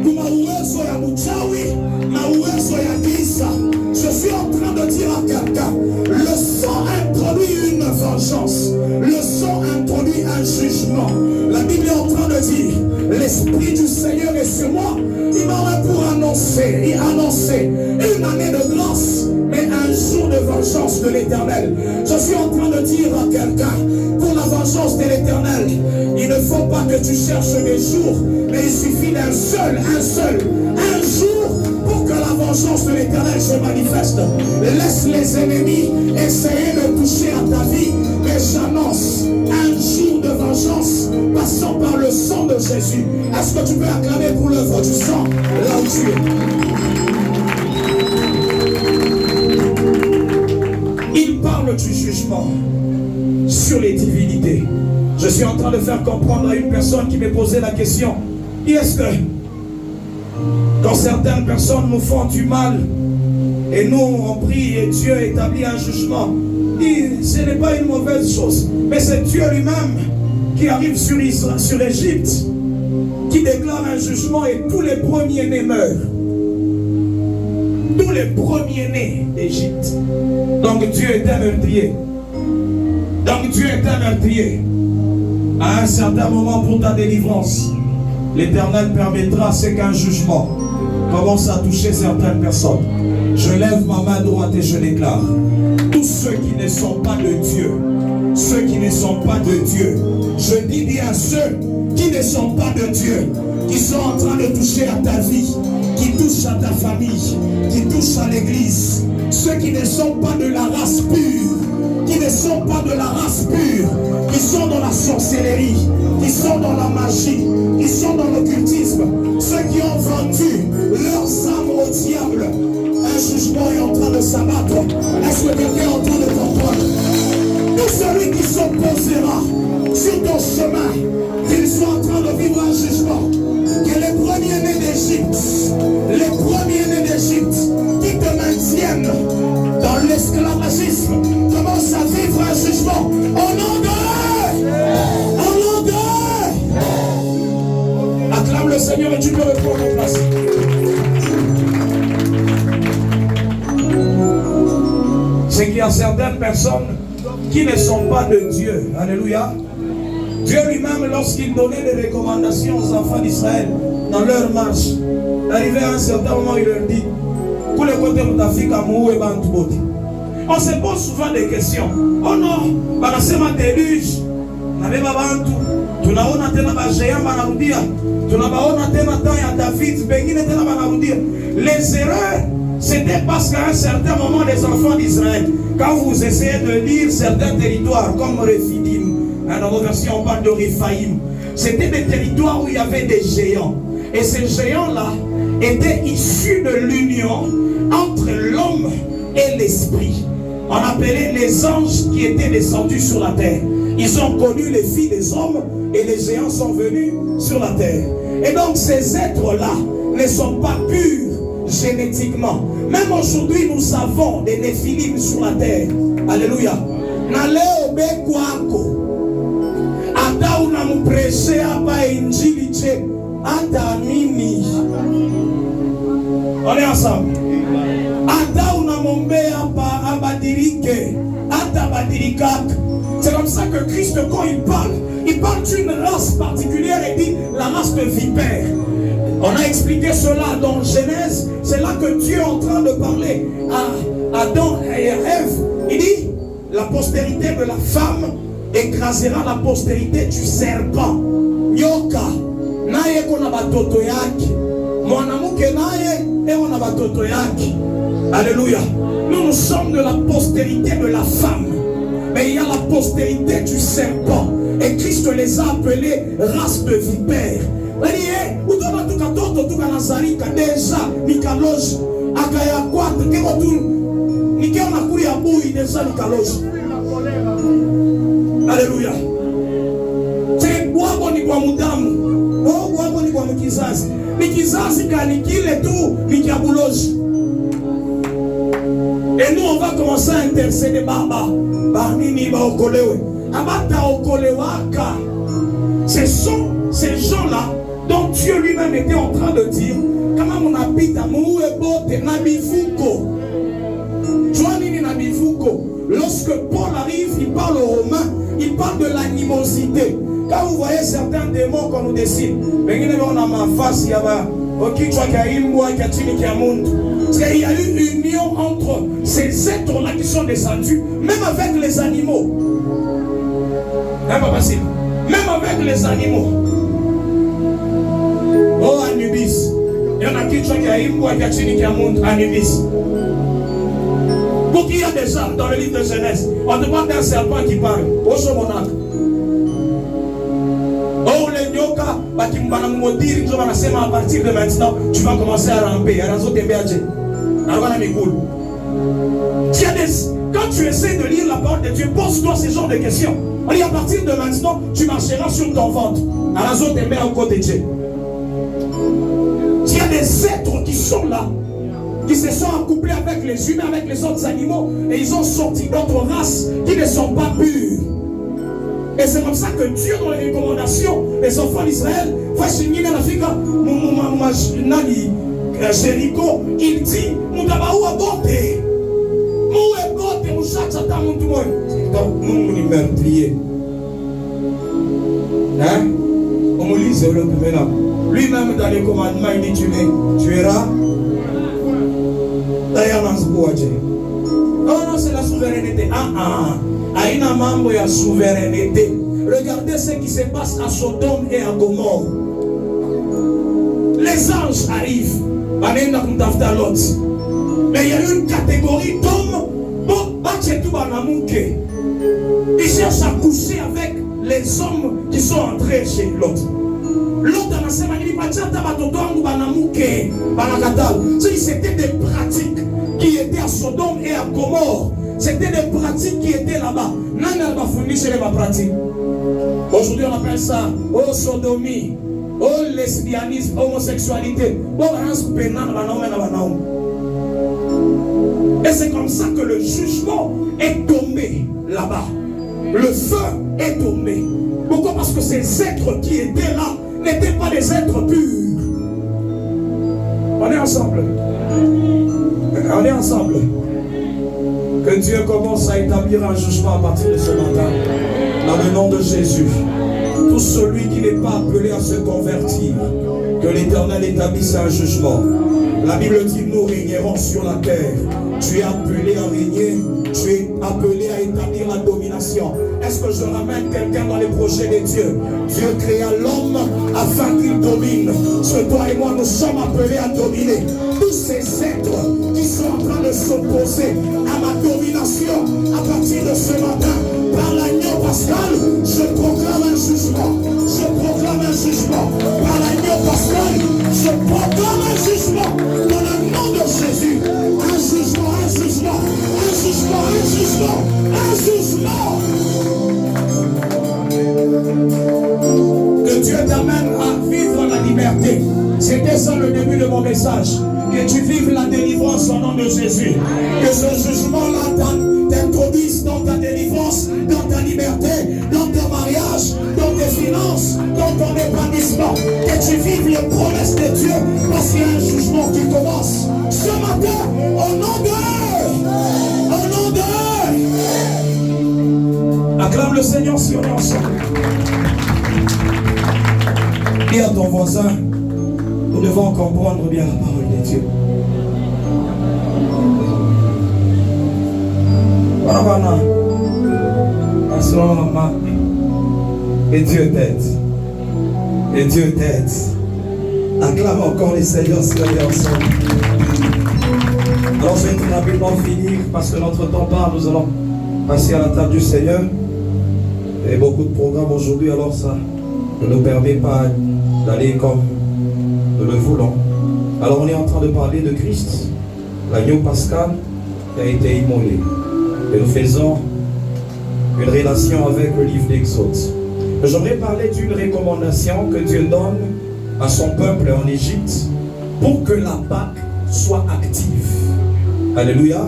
kuna uwezo ya mchawi na uwezo ya giza. Je suis en train de dire à quelqu'un, le sang introduit une vengeance, le sang introduit un jugement. La Bible est en train de dire, l'Esprit du Seigneur est sur moi. Il m'a pour annoncer une année de grâce, mais un jour de vengeance de l'Éternel. Je suis en train de dire à quelqu'un, pour la vengeance de l'Éternel, il ne faut pas que tu cherches des jours, mais il suffit d'un seul jour pour que la vengeance de l'Éternel se manifeste. Laisse les ennemis essayer de toucher à ta vie, mais j'annonce un jour de vengeance passant par le sang de Jésus. Est-ce que tu peux acclamer pour l'œuvre du sang là où tu es? Il parle du jugement sur les divinités. Je suis en train de faire comprendre à une personne qui m'est posé la question, est-ce que quand certaines personnes nous font du mal et nous on prie et Dieu établit un jugement, ce n'est pas une mauvaise chose, mais c'est Dieu lui-même qui arrive sur Égypte, qui déclare un jugement et tous les premiers-nés meurent. Tous les premiers-nés d'Égypte. Donc Dieu est un meurtrier. Donc Dieu est un meurtrier. À un certain moment pour ta délivrance, l'Éternel permettra à ce qu'un jugement commence à toucher certaines personnes. Je lève ma main droite et je déclare, tous ceux qui ne sont pas de Dieu, ceux qui ne sont pas de Dieu, je dis bien ceux qui ne sont pas de Dieu, qui sont en train de toucher à ta vie, qui touchent à ta famille, qui touchent à l'église, ceux qui ne sont pas de la race pure, qui ne sont pas de la race pure, qui sont dans la sorcellerie, qui sont dans la magie, qui sont dans l'occultisme, ceux qui ont vendu leurs âmes au diable. Un jugement est en train de s'abattre. Est-ce que quelqu'un est en train de comprendre? Tout celui qui s'opposera sur ton chemin, qu'il soit en train de vivre un jugement, que les premiers-nés d'Égypte qui te maintiennent dans l'esclavagisme commencent à vivre un jugement au nom de acclame le Seigneur et tu peux reprendre en place. C'est qu'il y a certaines personnes qui ne sont pas de Dieu. Alléluia. Dieu lui-même, lorsqu'il donnait des recommandations aux enfants d'Israël dans leur marche, arrivé à un certain moment, il leur dit, on se pose souvent des questions. Oh non, banasema déluge, nabeba bantu, tunaona tena bajéant banarudia, tunabaona tena temps ya David, bengine tena banarudia. Les erreurs, c'était parce qu'à un certain moment, les enfants d'Israël, quand vous essayez de lire certains territoires comme Rephidim, dans nos versions on parle de Réphaïm, c'était des territoires où il y avait des géants. Et ces géants-là étaient issus de l'union entre l'homme et l'esprit. On appelait les anges qui étaient descendus sur la terre. Ils ont connu les filles des hommes et les géants sont venus sur la terre. Et donc ces êtres-là ne sont pas purs génétiquement. Même aujourd'hui, nous avons des néphilim sur la terre. Alléluia. Naleo bekwako. Ata unamupreshe hapa injili che ata mimi. On est ensemble. Ata unamombea hapa abadirike ata badirikak. C'est comme ça que Christ, quand il parle d'une race particulière et dit la race de vipères. On a expliqué cela dans Genèse. C'est là que Dieu est en train de parler à Adam et à Ève. Il dit, la postérité de la femme écrasera la postérité du serpent. Nyoka, naye kona batoto yaki. Mwanamuke naye wana batoto yaki. Alléluia. Nous sommes de la postérité de la femme. Mais il y a la postérité du serpent. Et Christ les a appelés race de vipères. Déjà, Mikaloge, Akaya Kwat, Nikia na kuri ya bui déjà ni kaloji. Alléluia. C'est boabo ni kwa mudamu. Boabo ni kwa mkizazi. Ni kizazi kani kile tu ni kia buloji. Et nous on va commencer à intercéder baba. Barnini ba okolewe. Abata okolewaka. Ce sont ces gens-là dont Dieu lui-même était en train de dire comment mon habite amour et bote nabifuko. Joanini nabifuko. Lorsque Paul arrive, il parle aux Romains, il parle de l'animosité. Quand vous voyez certains démons qu'on nous dessine, parce qu'il y a eu une union entre ces êtres-là qui sont descendus, même avec les animaux. Même avec les animaux. Oh, Anubis. Il y en a qui sont Anubis. Pour qu'il y a déjà dans le livre de Genèse, on demande d'un serpent qui parle. Oh, les nyoka, à partir de maintenant, tu vas commencer à ramper. Quand tu essaies de lire la parole de Dieu, pose-toi ce genre de questions. On dit à partir de maintenant, tu marcheras sur ton ventre. À la zone des mers au côté de Dieu. Il y a des êtres qui sont là, qui se sont accouplés avec les humains, avec les autres animaux, et ils ont sorti d'autres races qui ne sont pas pures. Et c'est comme ça que Dieu, dans les recommandations, les enfants d'Israël, Jéricho, il dit, hein? On me lise le là. Lui-même dans les commandements, il dit tu verras. D'ailleurs, non, c'est la souveraineté. Aïna mambo ya souveraineté. Regardez ce qui se passe à Sodome et à Gomorrhe. Les anges arrivent. Mais il y a une catégorie d'hommes. Ils cherchent à coucher avec les hommes qui sont entrés chez l'autre. L'autre a c'était des pratiques qui étaient à Sodome et à Gomorrhe. C'était des pratiques qui étaient là-bas. Aujourd'hui on appelle ça sodomie, lesbianisme, homosexualité. Et c'est comme ça que le jugement est tombé là-bas. Le feu est tombé. Pourquoi? Parce que ces êtres qui étaient là n'étaient pas des êtres purs. On est ensemble. On est ensemble. Que Dieu commence à établir un jugement à partir de ce matin. Dans le nom de Jésus. Tout celui qui n'est pas appelé à se convertir, que l'Éternel établisse un jugement. La Bible dit nous régnerons sur la terre. Tu es appelé à régner. Tu es appelé à établir la domination. Est-ce que je ramène quelqu'un dans les projets de Dieu? Dieu créa l'homme afin qu'il domine. Ce toi et moi nous sommes appelés à dominer. Tous ces êtres qui sont en train de s'opposer à ma domination à partir de ce matin, par l'agneau pascal, je proclame un jugement. Je proclame un jugement. Par l'agneau pascal, je proclame un jugement. Dans le nom de Jésus, un jugement, un jugement, un jugement, un jugement, un jugement. Que Dieu t'amène à vivre la liberté. C'était ça le début de mon message. Que tu vives la délivrance au nom de Jésus. Que ce jugement-là t'introduise dans ta délivrance, dans ta liberté, dans ton mariage, dans tes finances, dans ton épanouissement. Que tu vives les promesses de Dieu, parce qu'il y a un jugement qui commence ce matin au nom de au nom de. Acclame le Seigneur si on est ensemble. Dis à ton voisin, nous devons comprendre bien la parole de Dieu. Et Dieu t'aide. Et Dieu t'aide. Acclame encore les Seigneurs si on est ensemble. Alors je vais très rapidement finir parce que notre temps part. Nous allons passer à la table du Seigneur. Et beaucoup de programmes aujourd'hui, alors ça ne nous permet pas d'aller comme nous le voulons. Alors on est en train de parler de Christ, l'agneau pascal, qui a été immolé. Et nous faisons une relation avec le livre d'Exode. J'aimerais parler d'une recommandation que Dieu donne à son peuple en Égypte pour que la Pâque soit active. Alléluia.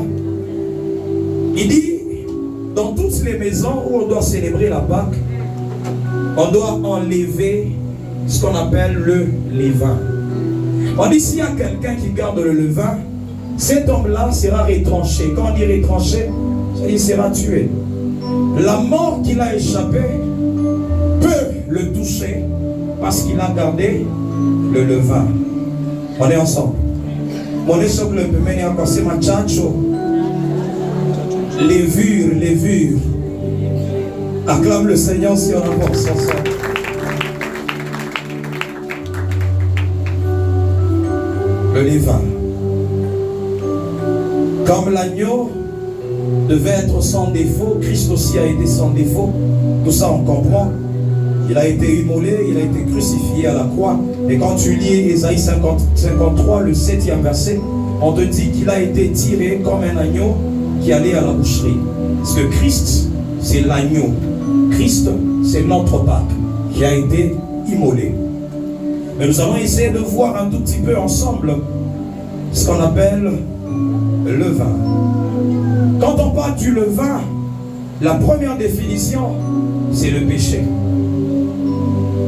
Il dit, dans toutes les maisons où on doit célébrer la Pâque, on doit enlever ce qu'on appelle le levain. On dit, s'il y a quelqu'un qui garde le levain, cet homme-là sera retranché. Quand on dit retranché, il sera tué. La mort qu'il a échappé peut le toucher parce qu'il a gardé le levain. On est ensemble. Mon échocle peut mener à passer ma tchatcho. Levure. Acclame le Seigneur si on avance ensemble. Le levain. Comme l'agneau devait être sans défaut, Christ aussi a été sans défaut. Tout ça on comprend. Il a été immolé, il a été crucifié à la croix. Et quand tu lis Ésaïe 53, le 7e verset, on te dit qu'il a été tiré comme un agneau qui allait à la boucherie. Parce que Christ, c'est l'agneau. Christ, c'est notre Pâque qui a été immolé. Mais nous allons essayer de voir un tout petit peu ensemble ce qu'on appelle le levain. Quand on parle du levain, la première définition, c'est le péché.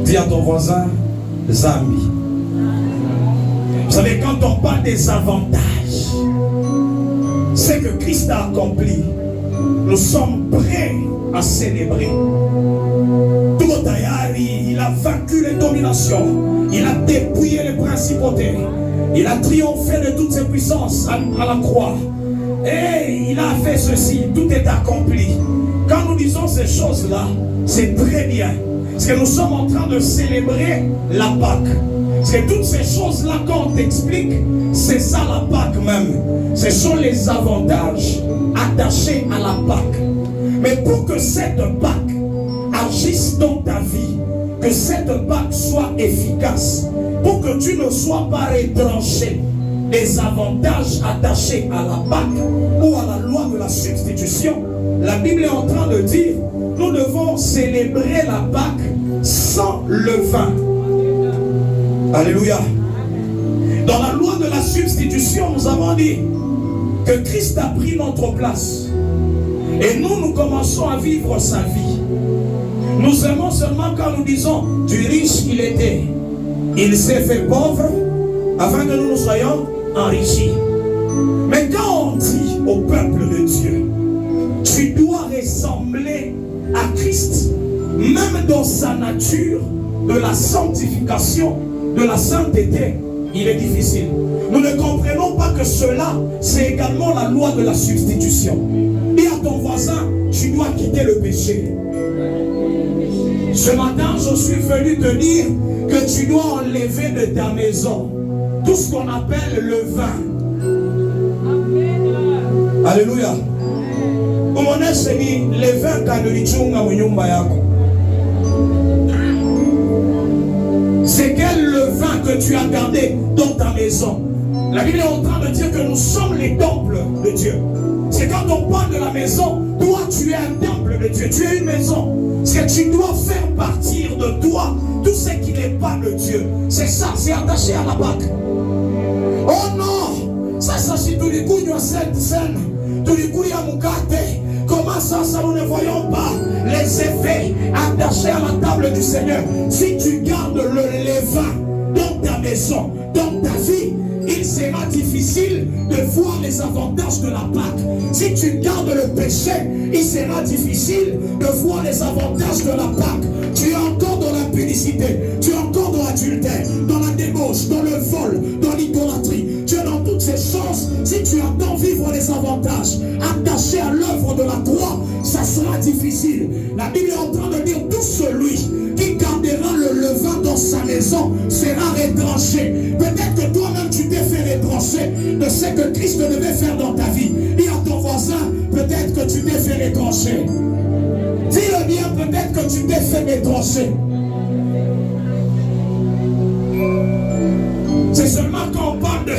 Dis à ton voisin, Zambi. Vous savez, quand on parle des avantages, c'est que Christ a accompli. Nous sommes prêts à célébrer. Il a vaincu les dominations. Il a dépouillé les principautés. Il a triomphé de toutes ses puissances à la croix. Et il a fait ceci. Tout est accompli. Quand nous disons ces choses-là, c'est très bien. Parce que nous sommes en train de célébrer la Pâque. Parce que toutes ces choses-là, quand on t'explique, c'est ça la Pâque même. Ce sont les avantages attachés à la Pâque. Mais pour que cette Pâque agisse dans ta vie, que cette Pâque soit efficace, pour que tu ne sois pas retranché des avantages attachés à la Pâque ou à la loi de la substitution, la Bible est en train de dire, nous devons célébrer la Pâque sans levain. Alléluia. Dans la loi de la substitution, nous avons dit que Christ a pris notre place. Et nous commençons à vivre sa vie. Nous aimons seulement quand nous disons du riche il était. Il s'est fait pauvre afin que nous soyons enrichis. Mais quand on dit au peuple de Dieu, tu dois ressembler à Christ, même dans sa nature, de la sanctification, de la sainteté, il est difficile. Nous ne comprenons pas que cela, c'est également la loi de la substitution. Dis à ton voisin, tu dois quitter le péché. Ce matin, je suis venu te dire que tu dois enlever de ta maison tout ce qu'on appelle le vin. Alléluia. Le vin c'est quel levain que tu as gardé dans ta maison? La Bible est en train de dire que nous sommes les temples de Dieu. C'est quand on parle de la maison, toi tu es un temple de Dieu, tu es une maison. C'est que tu dois faire partir de toi tout ce qui n'est pas de Dieu. C'est ça, c'est attaché à la Pâque. Oh non, ça c'est tous les coups de cette scène, tous les coups de Mukate. Comment ça, nous ne voyons pas les effets attachés à la table du Seigneur? Si tu gardes le levain dans ta maison, dans ta vie, il sera difficile de voir les avantages de la Pâque. Si tu gardes le péché, il sera difficile de voir les avantages de la Pâque. Tu es encore dans l'impudicité, tu es encore dans l'adultère, dans la débauche, dans le vol, dans l'idolâtrie. Tu es dans toutes ces choses. Si tu attends vivre les avantages attachés à l'œuvre de la croix, ça sera difficile. La Bible est en train de dire tout celui qui gardera le levain dans sa maison sera retranché. Peut-être que toi-même tu t'es fait retrancher de ce que Christ devait faire dans ta vie. Dis à ton voisin, peut-être que tu t'es fait retrancher. Dis-le bien, peut-être que tu t'es fait retrancher. C'est seulement quand on parle de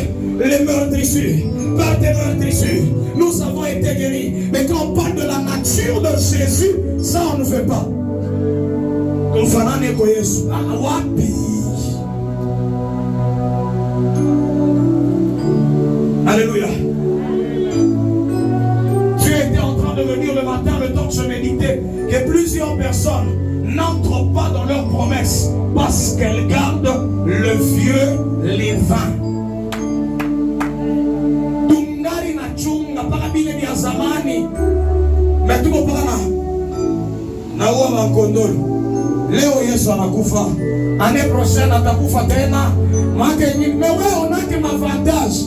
les meurtrissures, par tes meurtrissures. Nous avons été guéris. Mais quand on parle de la nature de Jésus, ça on ne fait pas. Alléluia. Tu étais en train de me dire le matin, le temps que je méditais, que plusieurs personnes n'entrent pas dans leurs promesses parce qu'elles gardent le vieux levain. Tungari na chunga para bile vya zamani. Mais tuko para na uwa makondolo. Leo Yesu anakufa. Année prochaine atakufa tena. Mais ouais, on a qu'un avantage.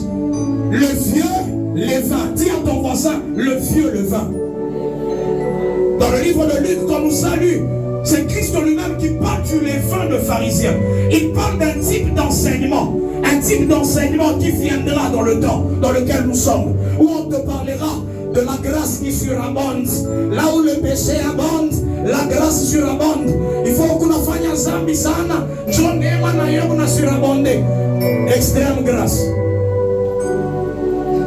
Le vieux levain. Dis à ton voisin, le vieux levain. Dans le livre de Luc qu'on nous salue, c'est Christ lui-même qui parle du levain de pharisien. Il parle d'un type d'enseignement. Un type d'enseignement qui viendra dans le temps dans lequel nous sommes. Où on te parlera de la grâce qui surabonde. Là où le péché abonde, la grâce surabonde. Il faut qu'on fasse zambi sana. John Eman a surabondé. Extrême grâce.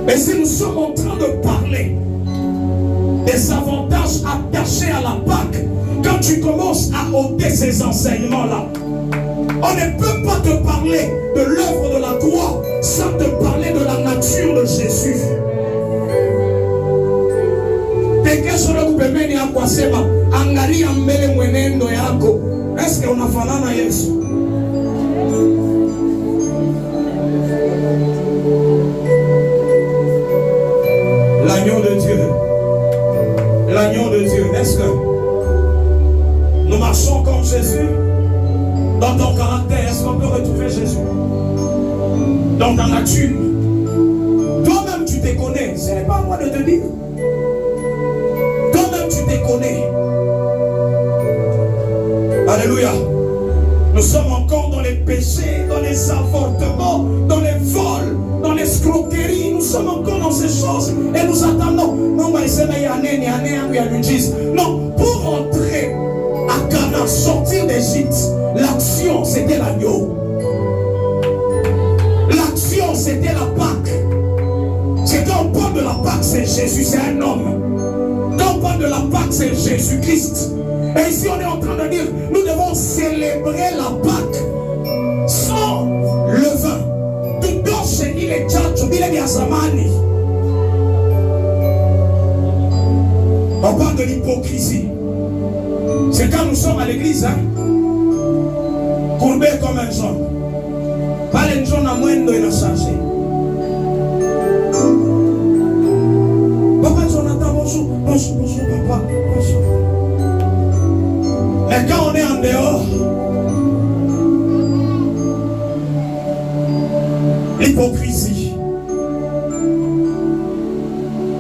Et si nous sommes en train de parler des avantages attachés à la Pâque, quand tu commences à ôter ces enseignements-là, on ne peut pas te parler de l'œuvre de la croix sans te parler de la nature de Jésus. Est-ce qu'on a fanana Yesu? L'agneau de Dieu. L'agneau de Dieu. Est-ce que nous marchons comme Jésus? Dans ton caractère, est-ce qu'on peut retrouver Jésus? Dans ta nature. Toi-même tu te connais. Ce n'est pas à moi de te dire. Toi-même tu te connais. Alléluia. Nous sommes encore dans les péchés, dans les avortements, dans les vols, dans l'escroquerie. Nous sommes encore dans ces choses et nous attendons. Non, pour entrer à Canaan, sortir d'Égypte, l'action c'était l'agneau. L'action c'était la Pâque. C'est quand on parle de la Pâque, c'est Jésus, c'est un homme. Quand on parle de la Pâque, c'est Jésus-Christ. Et ici on est en train de dire, nous devons célébrer la Pâque sans levain. Tout dans il est tchatcho, il est bien zamani. On parle de l'hypocrisie. C'est quand nous sommes à l'église, hein, courbés comme un jaune. Pas les gens à moins de la charger. Papa Jonathan, bonjour. Bonjour, bonjour, papa. Bonjour. Mais quand on est en dehors, l'hypocrisie,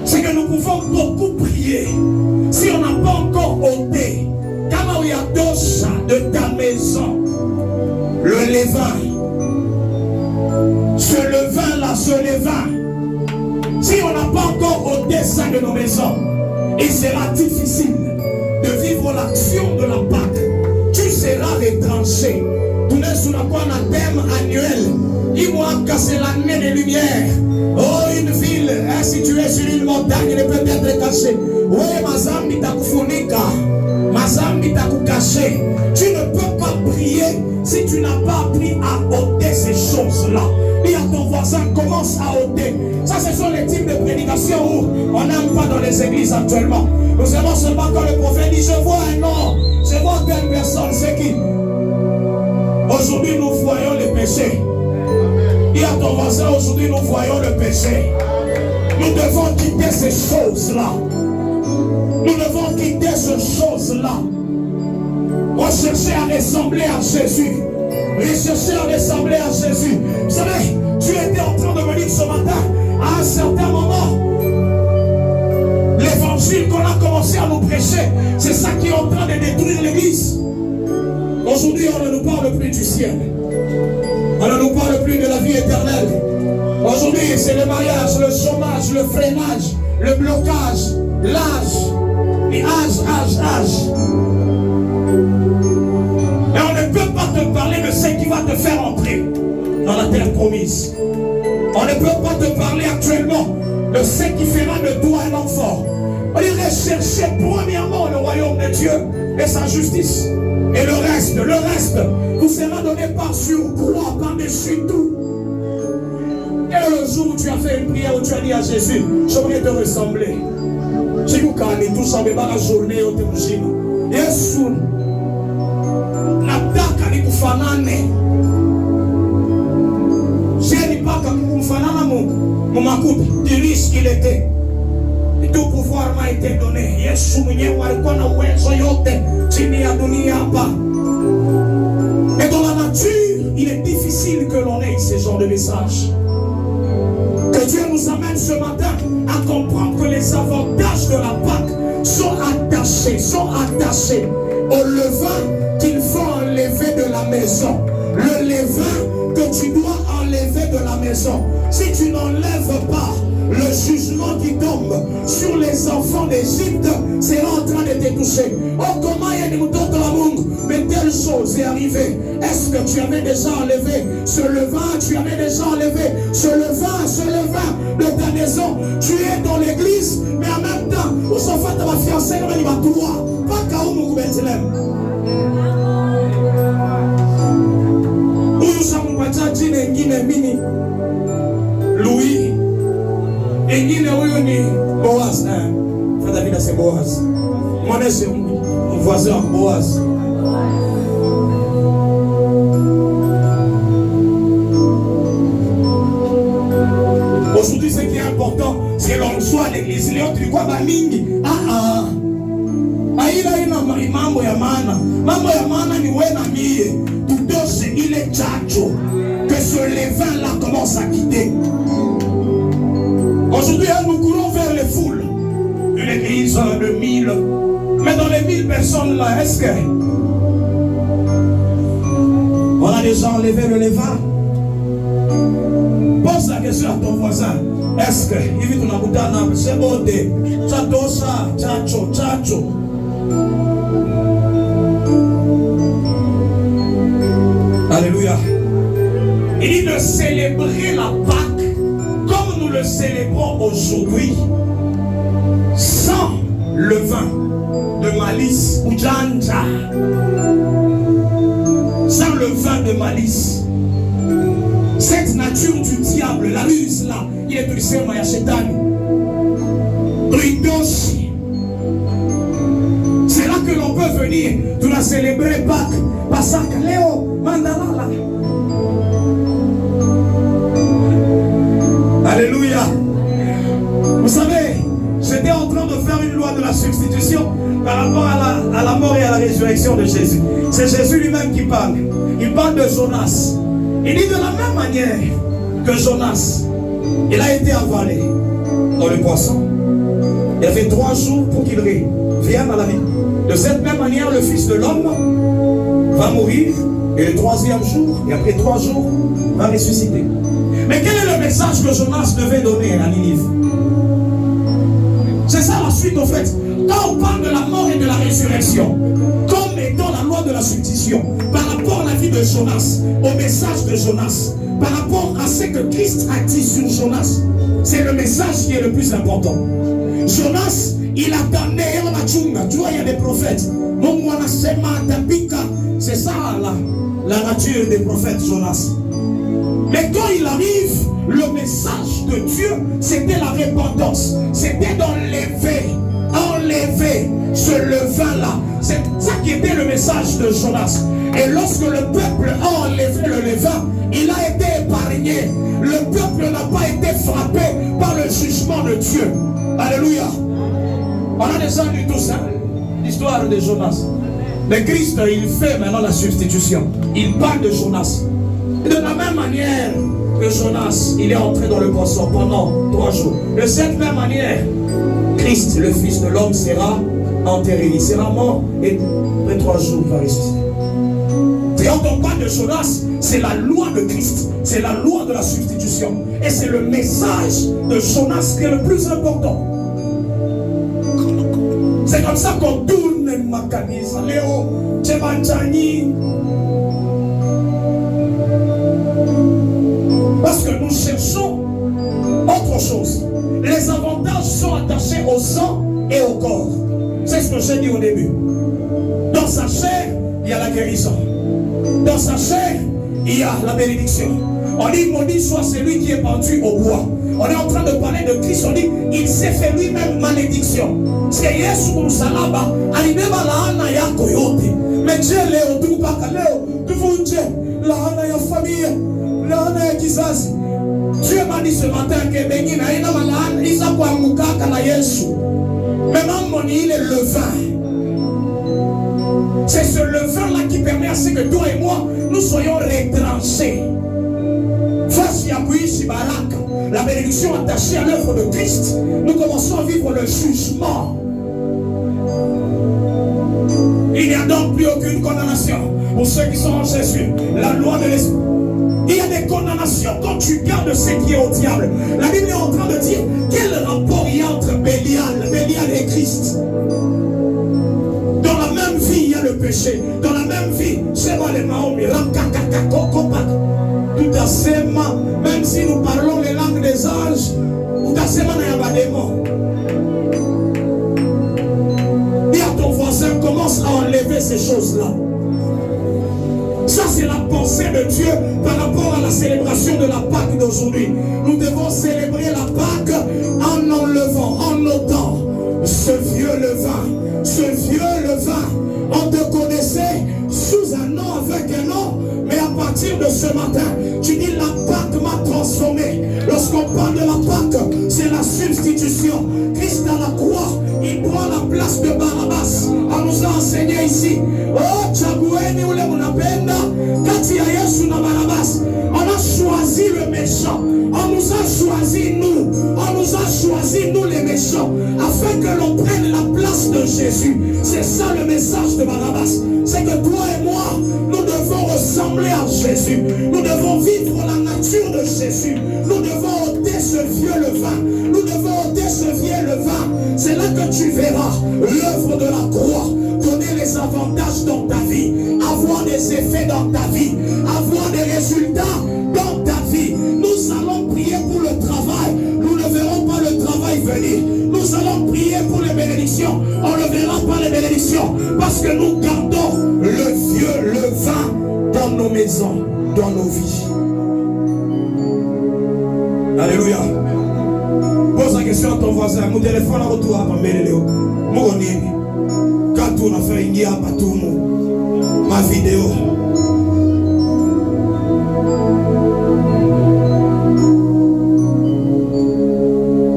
c'est que nous pouvons beaucoup prier si on n'a pas encore ôté, quand il y a deux chats de ta maison, le levain, ce levain, si on n'a pas encore ôté ça de nos maisons, il sera difficile de vivre l'action de la Pâque. Tu seras retranché. Tu n'es sur la quoi un thème annuel. Dis-moi que c'est l'année des lumières. Oh, une ville située sur une montagne ne peut être cachée. Oui, Mazambi takufunika. Mazambi takukaché. Tu ne peux pas prier si tu n'as pas appris à ôter ces choses-là. Dis à ton voisin, commence à ôter. Ça, ce sont les types de prédications où on n'aime pas dans les églises actuellement. Nous savons seulement quand le prophète dit, je vois un nom, je vois telle personne, c'est qui? Aujourd'hui, nous voyons le péché. Dis à ton voisin, aujourd'hui, nous voyons le péché. Nous devons quitter ces choses-là. Nous devons quitter ces choses-là. Rechercher à ressembler à Jésus. Rechercher à ressembler à Jésus. Vous savez, tu étais en train de me dire ce matin, à un certain moment, l'évangile qu'on a commencé à nous prêcher, c'est ça qui est en train de détruire l'église. Aujourd'hui, on ne nous parle plus du ciel. On ne nous parle plus de la vie éternelle. Aujourd'hui, c'est le mariage, le chômage, le freinage, le blocage, l'âge. Et âge. Mais on ne peut pas te parler de ce qui va te faire entrer dans la terre promise. On ne peut pas te parler actuellement de ce qui fera de toi un homme fort. On irait chercher premièrement le royaume de Dieu et sa justice. Et le reste vous sera donné par surcroît, par-dessus tout. Et le jour où tu as fait une prière, où tu as dit à Jésus, j'aimerais te ressembler. J'ai dit que tout ça me va la journée au Théogine. Yesu, nataka ni kufanane. Je n'ai pas comme kufanana mon makuta. Du risque qu'il était. Et tout pouvoir m'a été donné. Yesu mwenyewe alikuwa na uwezo yote chini ya dunia hapa. Et dans la nature, il est difficile que l'on ait ce genre de message. Que Dieu nous amène ce matin à comprendre que les avantages de la Pâque sont attachés au levain qu'il faut enlever de la maison. Le levain que tu dois enlever de la maison. Si tu n'enlèves pas, le jugement qui tombe sur les enfants d'Égypte sera en train de te toucher. Oh, comment il y a des moutons de la monde, mais telle chose est arrivée. Est-ce que tu avais déjà enlevé ce levain? Tu avais déjà enlevé ce levain de ta maison. Tu es dans l'église, mais en même temps, où sont fait ta fiancée, il va toi. Pas qu'à où nous Bethléem. Où nous sommes pas déjà mini Louis. Et il est Boaz. Frère David, c'est Boaz. Mon c'est mon voisin Boaz. Aujourd'hui, ce qui est important, c'est l'on soit à l'église. Les autres, quoi, bamingi. Mambo ya maana ni wewe na mie. Tutoshe ile chacho. Que ce levain là commence à quitter. Aujourd'hui, nous courons vers les foules. Une église de 1000. Mais dans les 1000 personnes là, est-ce que on a déjà enlevé le levain? Pose la question à ton voisin. Est-ce que il vit ton abutana, c'est bon de chatosa, chacho. Alléluia. Il dit de célébrer la Pâque comme nous le célébrons aujourd'hui, sans levain de malice ou janja, sans levain de malice. Cette nature du diable, la ruse là, il est touché à Yachetani. Ridoshi. C'est là que l'on peut venir, tu l'as célébré Pâques, Pasaka, Léo, Mandalala. Alléluia. Vous savez, j'étais en train de faire une loi de la substitution par rapport à la mort et à la résurrection de Jésus. C'est Jésus lui-même qui parle. Il parle de Jonas. Il dit de la même manière que Jonas, il a été avalé dans le poisson. Il a fait 3 jours pour qu'il revienne à la vie. De cette même manière, le Fils de l'homme va mourir et le 3e jour, et après 3 jours, va ressusciter. Mais quel est le message que Jonas devait donner à Ninive? C'est ça la suite en fait. Quand on parle de la mort et de la résurrection, comme étant la loi de la substitution, par rapport à la vie de Jonas, au message de Jonas, par rapport à ce que Christ a dit sur Jonas, c'est le message qui est le plus important. Jonas, il attendait la tchunga. Tu vois, il y a des prophètes. C'est ça la nature des prophètes Jonas. Mais quand il arrive, le message de Dieu, c'était la repentance. C'était d'enlever ce levain-là. C'est ça qui était le message de Jonas. Et lorsque le peuple a enlevé le levain, il a été épargné. Le peuple n'a pas été frappé par le jugement de Dieu. Alléluia. On a déjà lu tout ça, l'histoire de Jonas. Mais Christ, il fait maintenant la substitution. Il parle de Jonas. Et de la même manière que Jonas, il est entré dans le poisson pendant 3 jours. De cette même manière, Christ, le Fils de l'homme, sera enterré. Il sera mort et après 3 jours, il va ressusciter. Et quand on parle de Jonas, c'est la loi de Christ. C'est la loi de la substitution. Et c'est le message de Jonas qui est le plus important. C'est comme ça qu'on tourne le mécanisme. Léo, Tchebanchani. Parce que nous cherchons autre chose. Les avantages sont attachés au sang et au corps. C'est ce que j'ai dit au début. Dans sa chair, il y a la guérison. Dans sa chair, il y a la bénédiction. On dit, maudit soit celui qui est pendu au bois. On est en train de parler de Christ. On dit, il s'est fait lui-même malédiction. C'est Yesu kumsalaba alibeba laana yako yote. Mais Dieu leo tukupaka leo tuvunje laana ya familia, laana ya kizazi. Dieu m'a dit ce matin que bengi na ina malaana isa kwa mukaka na Yesu. Mais maman il est le vin. C'est ce levain-là qui permet à ce que toi et moi, nous soyons retranchés. Face à Kuishi Baraka, la bénédiction attachée à l'œuvre de Christ, nous commençons à vivre le jugement. Il n'y a donc plus aucune condamnation pour ceux qui sont en Jésus. La loi de l'Esprit. Il y a des condamnations quand tu gardes ce qui est au diable. La Bible est en train de dire quel rapport il y a entre Bélial et Christ. Dans la même vie, il y a le péché. Dans la même vie, c'est pas les maomis. Tout à fait, même si nous parlons les langues des anges, tout à fait, il y a pas des mots. Dis à ton voisin, commence à enlever ces choses-là. Ça, c'est la pensée de Dieu par rapport à la célébration de la Pâque d'aujourd'hui. Nous devons célébrer la Pâque en enlevant, en ôtant ce vieux levain. Ce vieux levain, on te connaissait sous un nom, avec un nom, mais à partir de ce matin, tu dis la Pâque m'a transformé. Lorsqu'on parle de la Pâque, c'est la substitution. Christ à la croix, il prend la place de Barabbas. On nous a enseigné ici. Oh, Tchagoueni ou le Munapenda, Kati ya Yesu na Barabbas. On a choisi le méchant. On nous a choisi nous. On nous a choisi nous les méchants. Afin que l'on prenne la place de Jésus. C'est ça le message de Barabbas. C'est que toi et moi, nous devons ressembler à Jésus. Nous devons vivre la nature de Jésus. Nous devons ôter ce vieux levain. Nous devons ôter ce vieux levain. C'est là que tu verras l'œuvre de la croix donner les avantages dans ta vie, avoir des effets dans ta vie, avoir des résultats dans ta vie. Nous allons prier pour le travail. Nous ne verrons pas le travail venir. Nous allons prier pour les bénédictions. On ne verra pas les bénédictions parce que nous gardons le vieux levain dans nos maisons, dans nos vies. Alléluia. Pose la question à ton voisin. Mon téléphone à retour à Pambeleo. Mon quand on a fait une guerre à tout ma vidéo.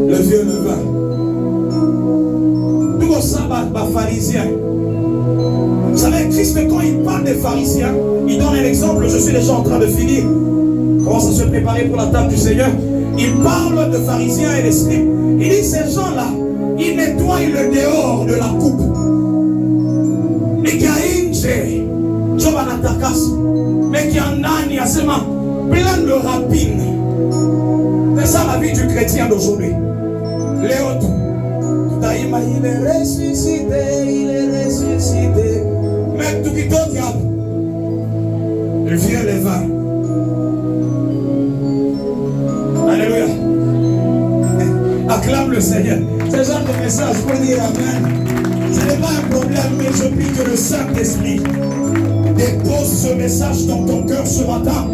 Le vieux levain. Tout ça, pharisiens. Vous savez, Christ, quand il parle des pharisiens, il donne un exemple. Je suis déjà en train de finir. Commence à se préparer pour la table du Seigneur. Il parle de pharisiens et des scribes. Il dit ces gens-là, ils nettoient le dehors de la coupe. Mais qui en a ni assez plein de rapines. C'est ça la vie du chrétien d'aujourd'hui. Léo, il est ressuscité, il est ressuscité. Mais tout qui t'en diable, le vieux levain. Alléluia. Acclame le Seigneur. Ce genre de message pour dire Amen. Ce n'est pas un problème, mais je prie que le Saint-Esprit dépose ce message dans ton cœur ce matin,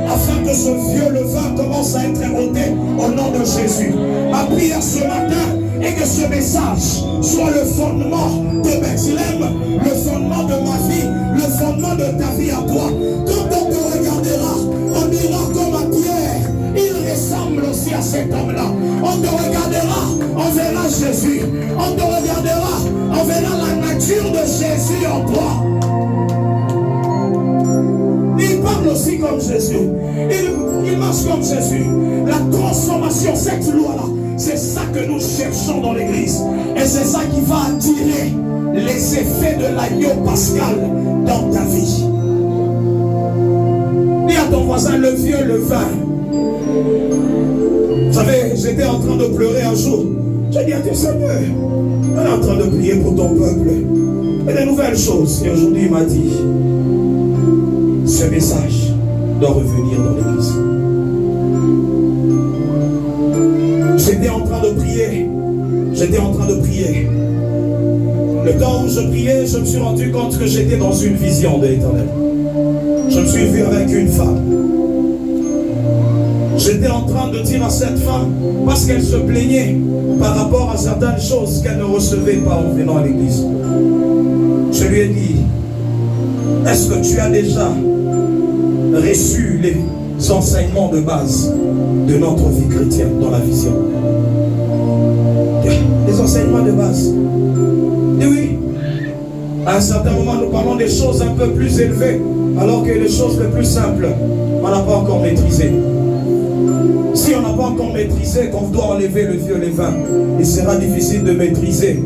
afin que ce vieux levain commence à être ôté au nom de Jésus. Ma prière ce matin est que ce message soit le fondement de Bethléem, le fondement de ma vie, le fondement de ta vie à toi. Quand on te regardera, on dira comme à Pierre, il ressemble aussi à cet homme-là. On te regardera, on verra Jésus. On te regardera, on verra la nature de Jésus en toi. Il parle aussi comme Jésus. Il marche comme Jésus. La transformation, cette loi-là, c'est ça que nous cherchons dans l'église. Et c'est ça qui va attirer les effets de l'agneau pascal dans ta vie. Dis à ton voisin, le vieux levain. Vous savez, j'étais en train de pleurer un jour. J'ai dit à Dieu, Seigneur, on est en train de prier pour ton peuple. Et des nouvelles choses. Et aujourd'hui, il m'a dit, ce message doit revenir dans l'église. J'étais en train de prier j'étais en train de prier. Le temps où je priais, je me suis rendu compte que j'étais dans une vision de l'Éternel. Je me suis vu avec une femme. J'étais en train de dire à cette femme, parce qu'elle se plaignait par rapport à certaines choses qu'elle ne recevait pas en venant à l'église. Je lui ai dit, est-ce que tu as déjà reçu les enseignements de base de notre vie chrétienne dans la vision? Les enseignements de base. Et oui, à un certain moment, nous parlons des choses un peu plus élevées, alors que les choses les plus simples, on n'a pas encore maîtrisé. Si on n'a pas encore maîtrisé qu'on doit enlever le vieux levain, il sera difficile de maîtriser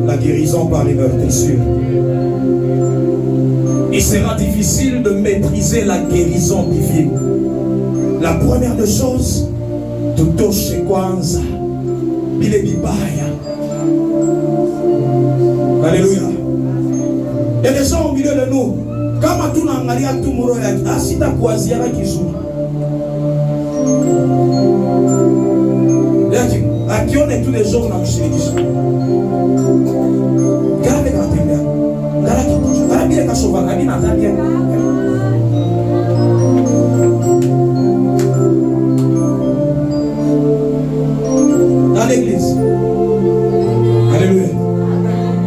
la guérison par les meurtrissures. Il sera difficile de maîtriser la guérison divine. La première des choses, tutoshe kwanza bile bibaya. Alléluia. Il y a des gens au milieu de nous. Comme tout n'angalia tout moro ya asita kuaziara kizuri. À qui on est tous les jours dans le chérigis. Gardez quand tu viens. Gardez les cachovas. Gardez n'entend bien. Dans l'église. Alléluia.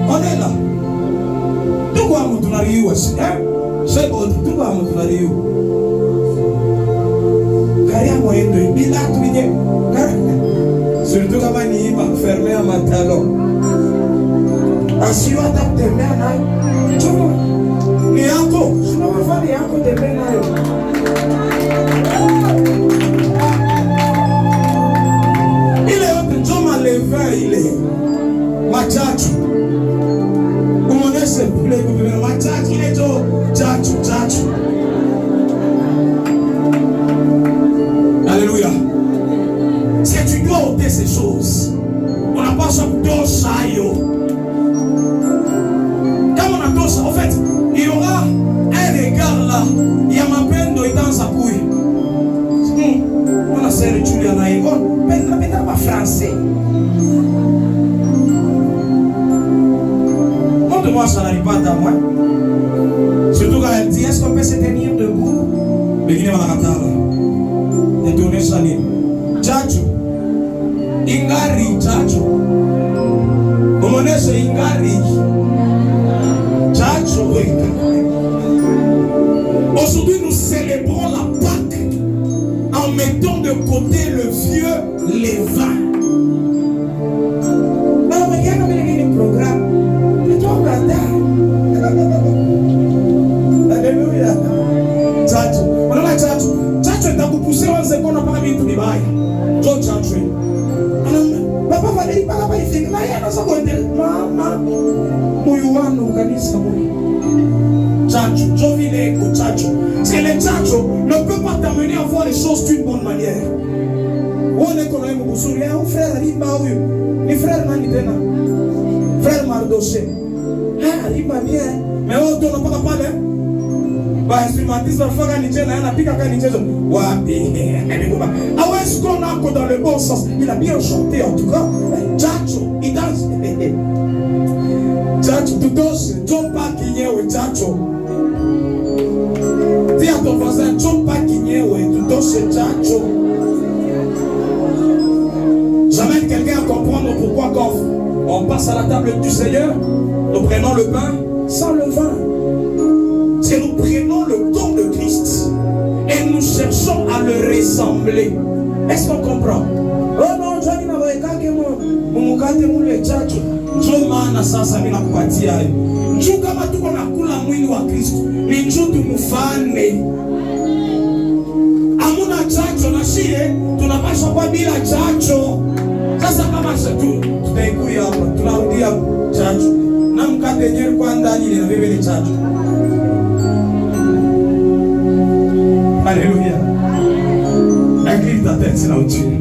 On est là. Tout quoi on tourne à Rio aussi. C'est bon. Tout quoi on tourne à Rio. Gardez à moyen de Bila tout bien. Surtout quand on va fermer à ma talon. Assis à ta mère, tu vois, ni encore, je ne vais pas les encore de mère. Il est autre, je m'en lève, il est ma tchatch. Où on est, c'est pour les gouvernements. Ma tchatch, il est tchatch. Alléluia. Si tu dois ôter ces choses, on n'a pas besoin de ça. Quand on a tout ça, en fait, il y aura un regard là. Il y a ma peine dans sa couille. On a serré Juliana Egon. Mais pas français. Montre-moi ça n'arrive pas à moi. Surtout quand elle dit, est-ce qu'on peut se tenir debout? Mais il y a la catara. Et tourner ça libre. Chacho. Ingari chacho. Omonese ingari. Chacho. Aujourd'hui nous célébrons la Pâque en mettant de côté le vieux levain. Alors regarde le programme. Mais toi alléluia. Chacho. On a chacho. Chacho est à vous pousser on sait qu'on n'a pas mis tout les bails. Joe chacho. Papa Valérie, papa il fait maman, moyuano kanisa moyo. Chacho, je vis les chacho. Parce que les chacho ne peut pas t'amener à voir les choses d'une bonne manière. On est qu'on a un boussoul, un frère Rimba ou ni frère Manitena, frère Mardoché. Ah, Rimba bien, mais on ne peut pas parler. Bah, instrumentiste va faire un nigel, un applique à un nigel. Wabi, est-ce qu'on a dans le bon sens? Il a bien chanté en tout cas. Chacho, il danse. Chacho, tu danses. John Paquinier ou Chacho. Dis à ton voisin, John Paquinier ou tu danses Chacho. J'amène quelqu'un à comprendre pourquoi quand on passe à la table du Seigneur, nous prenons le pain sans le vin. C'est nous prenons le corps de Christ et nous cherchons à le ressembler. Est-ce qu'on comprend? Oh non, je dis que mon chacho. Je m'en assasse à la partie. Je kama tuko na kula mwili wa Kristo. Ni njoo tumufane. Amuna chacho na shie tunapaswa kwa bila chacho. Sasa kama shetu tutaikuya hapa tunarudia chacho. Na mkate yenyewe kwa ndani ile na bebe ile chacho. Alléluia. Incline ta tête là où tu es.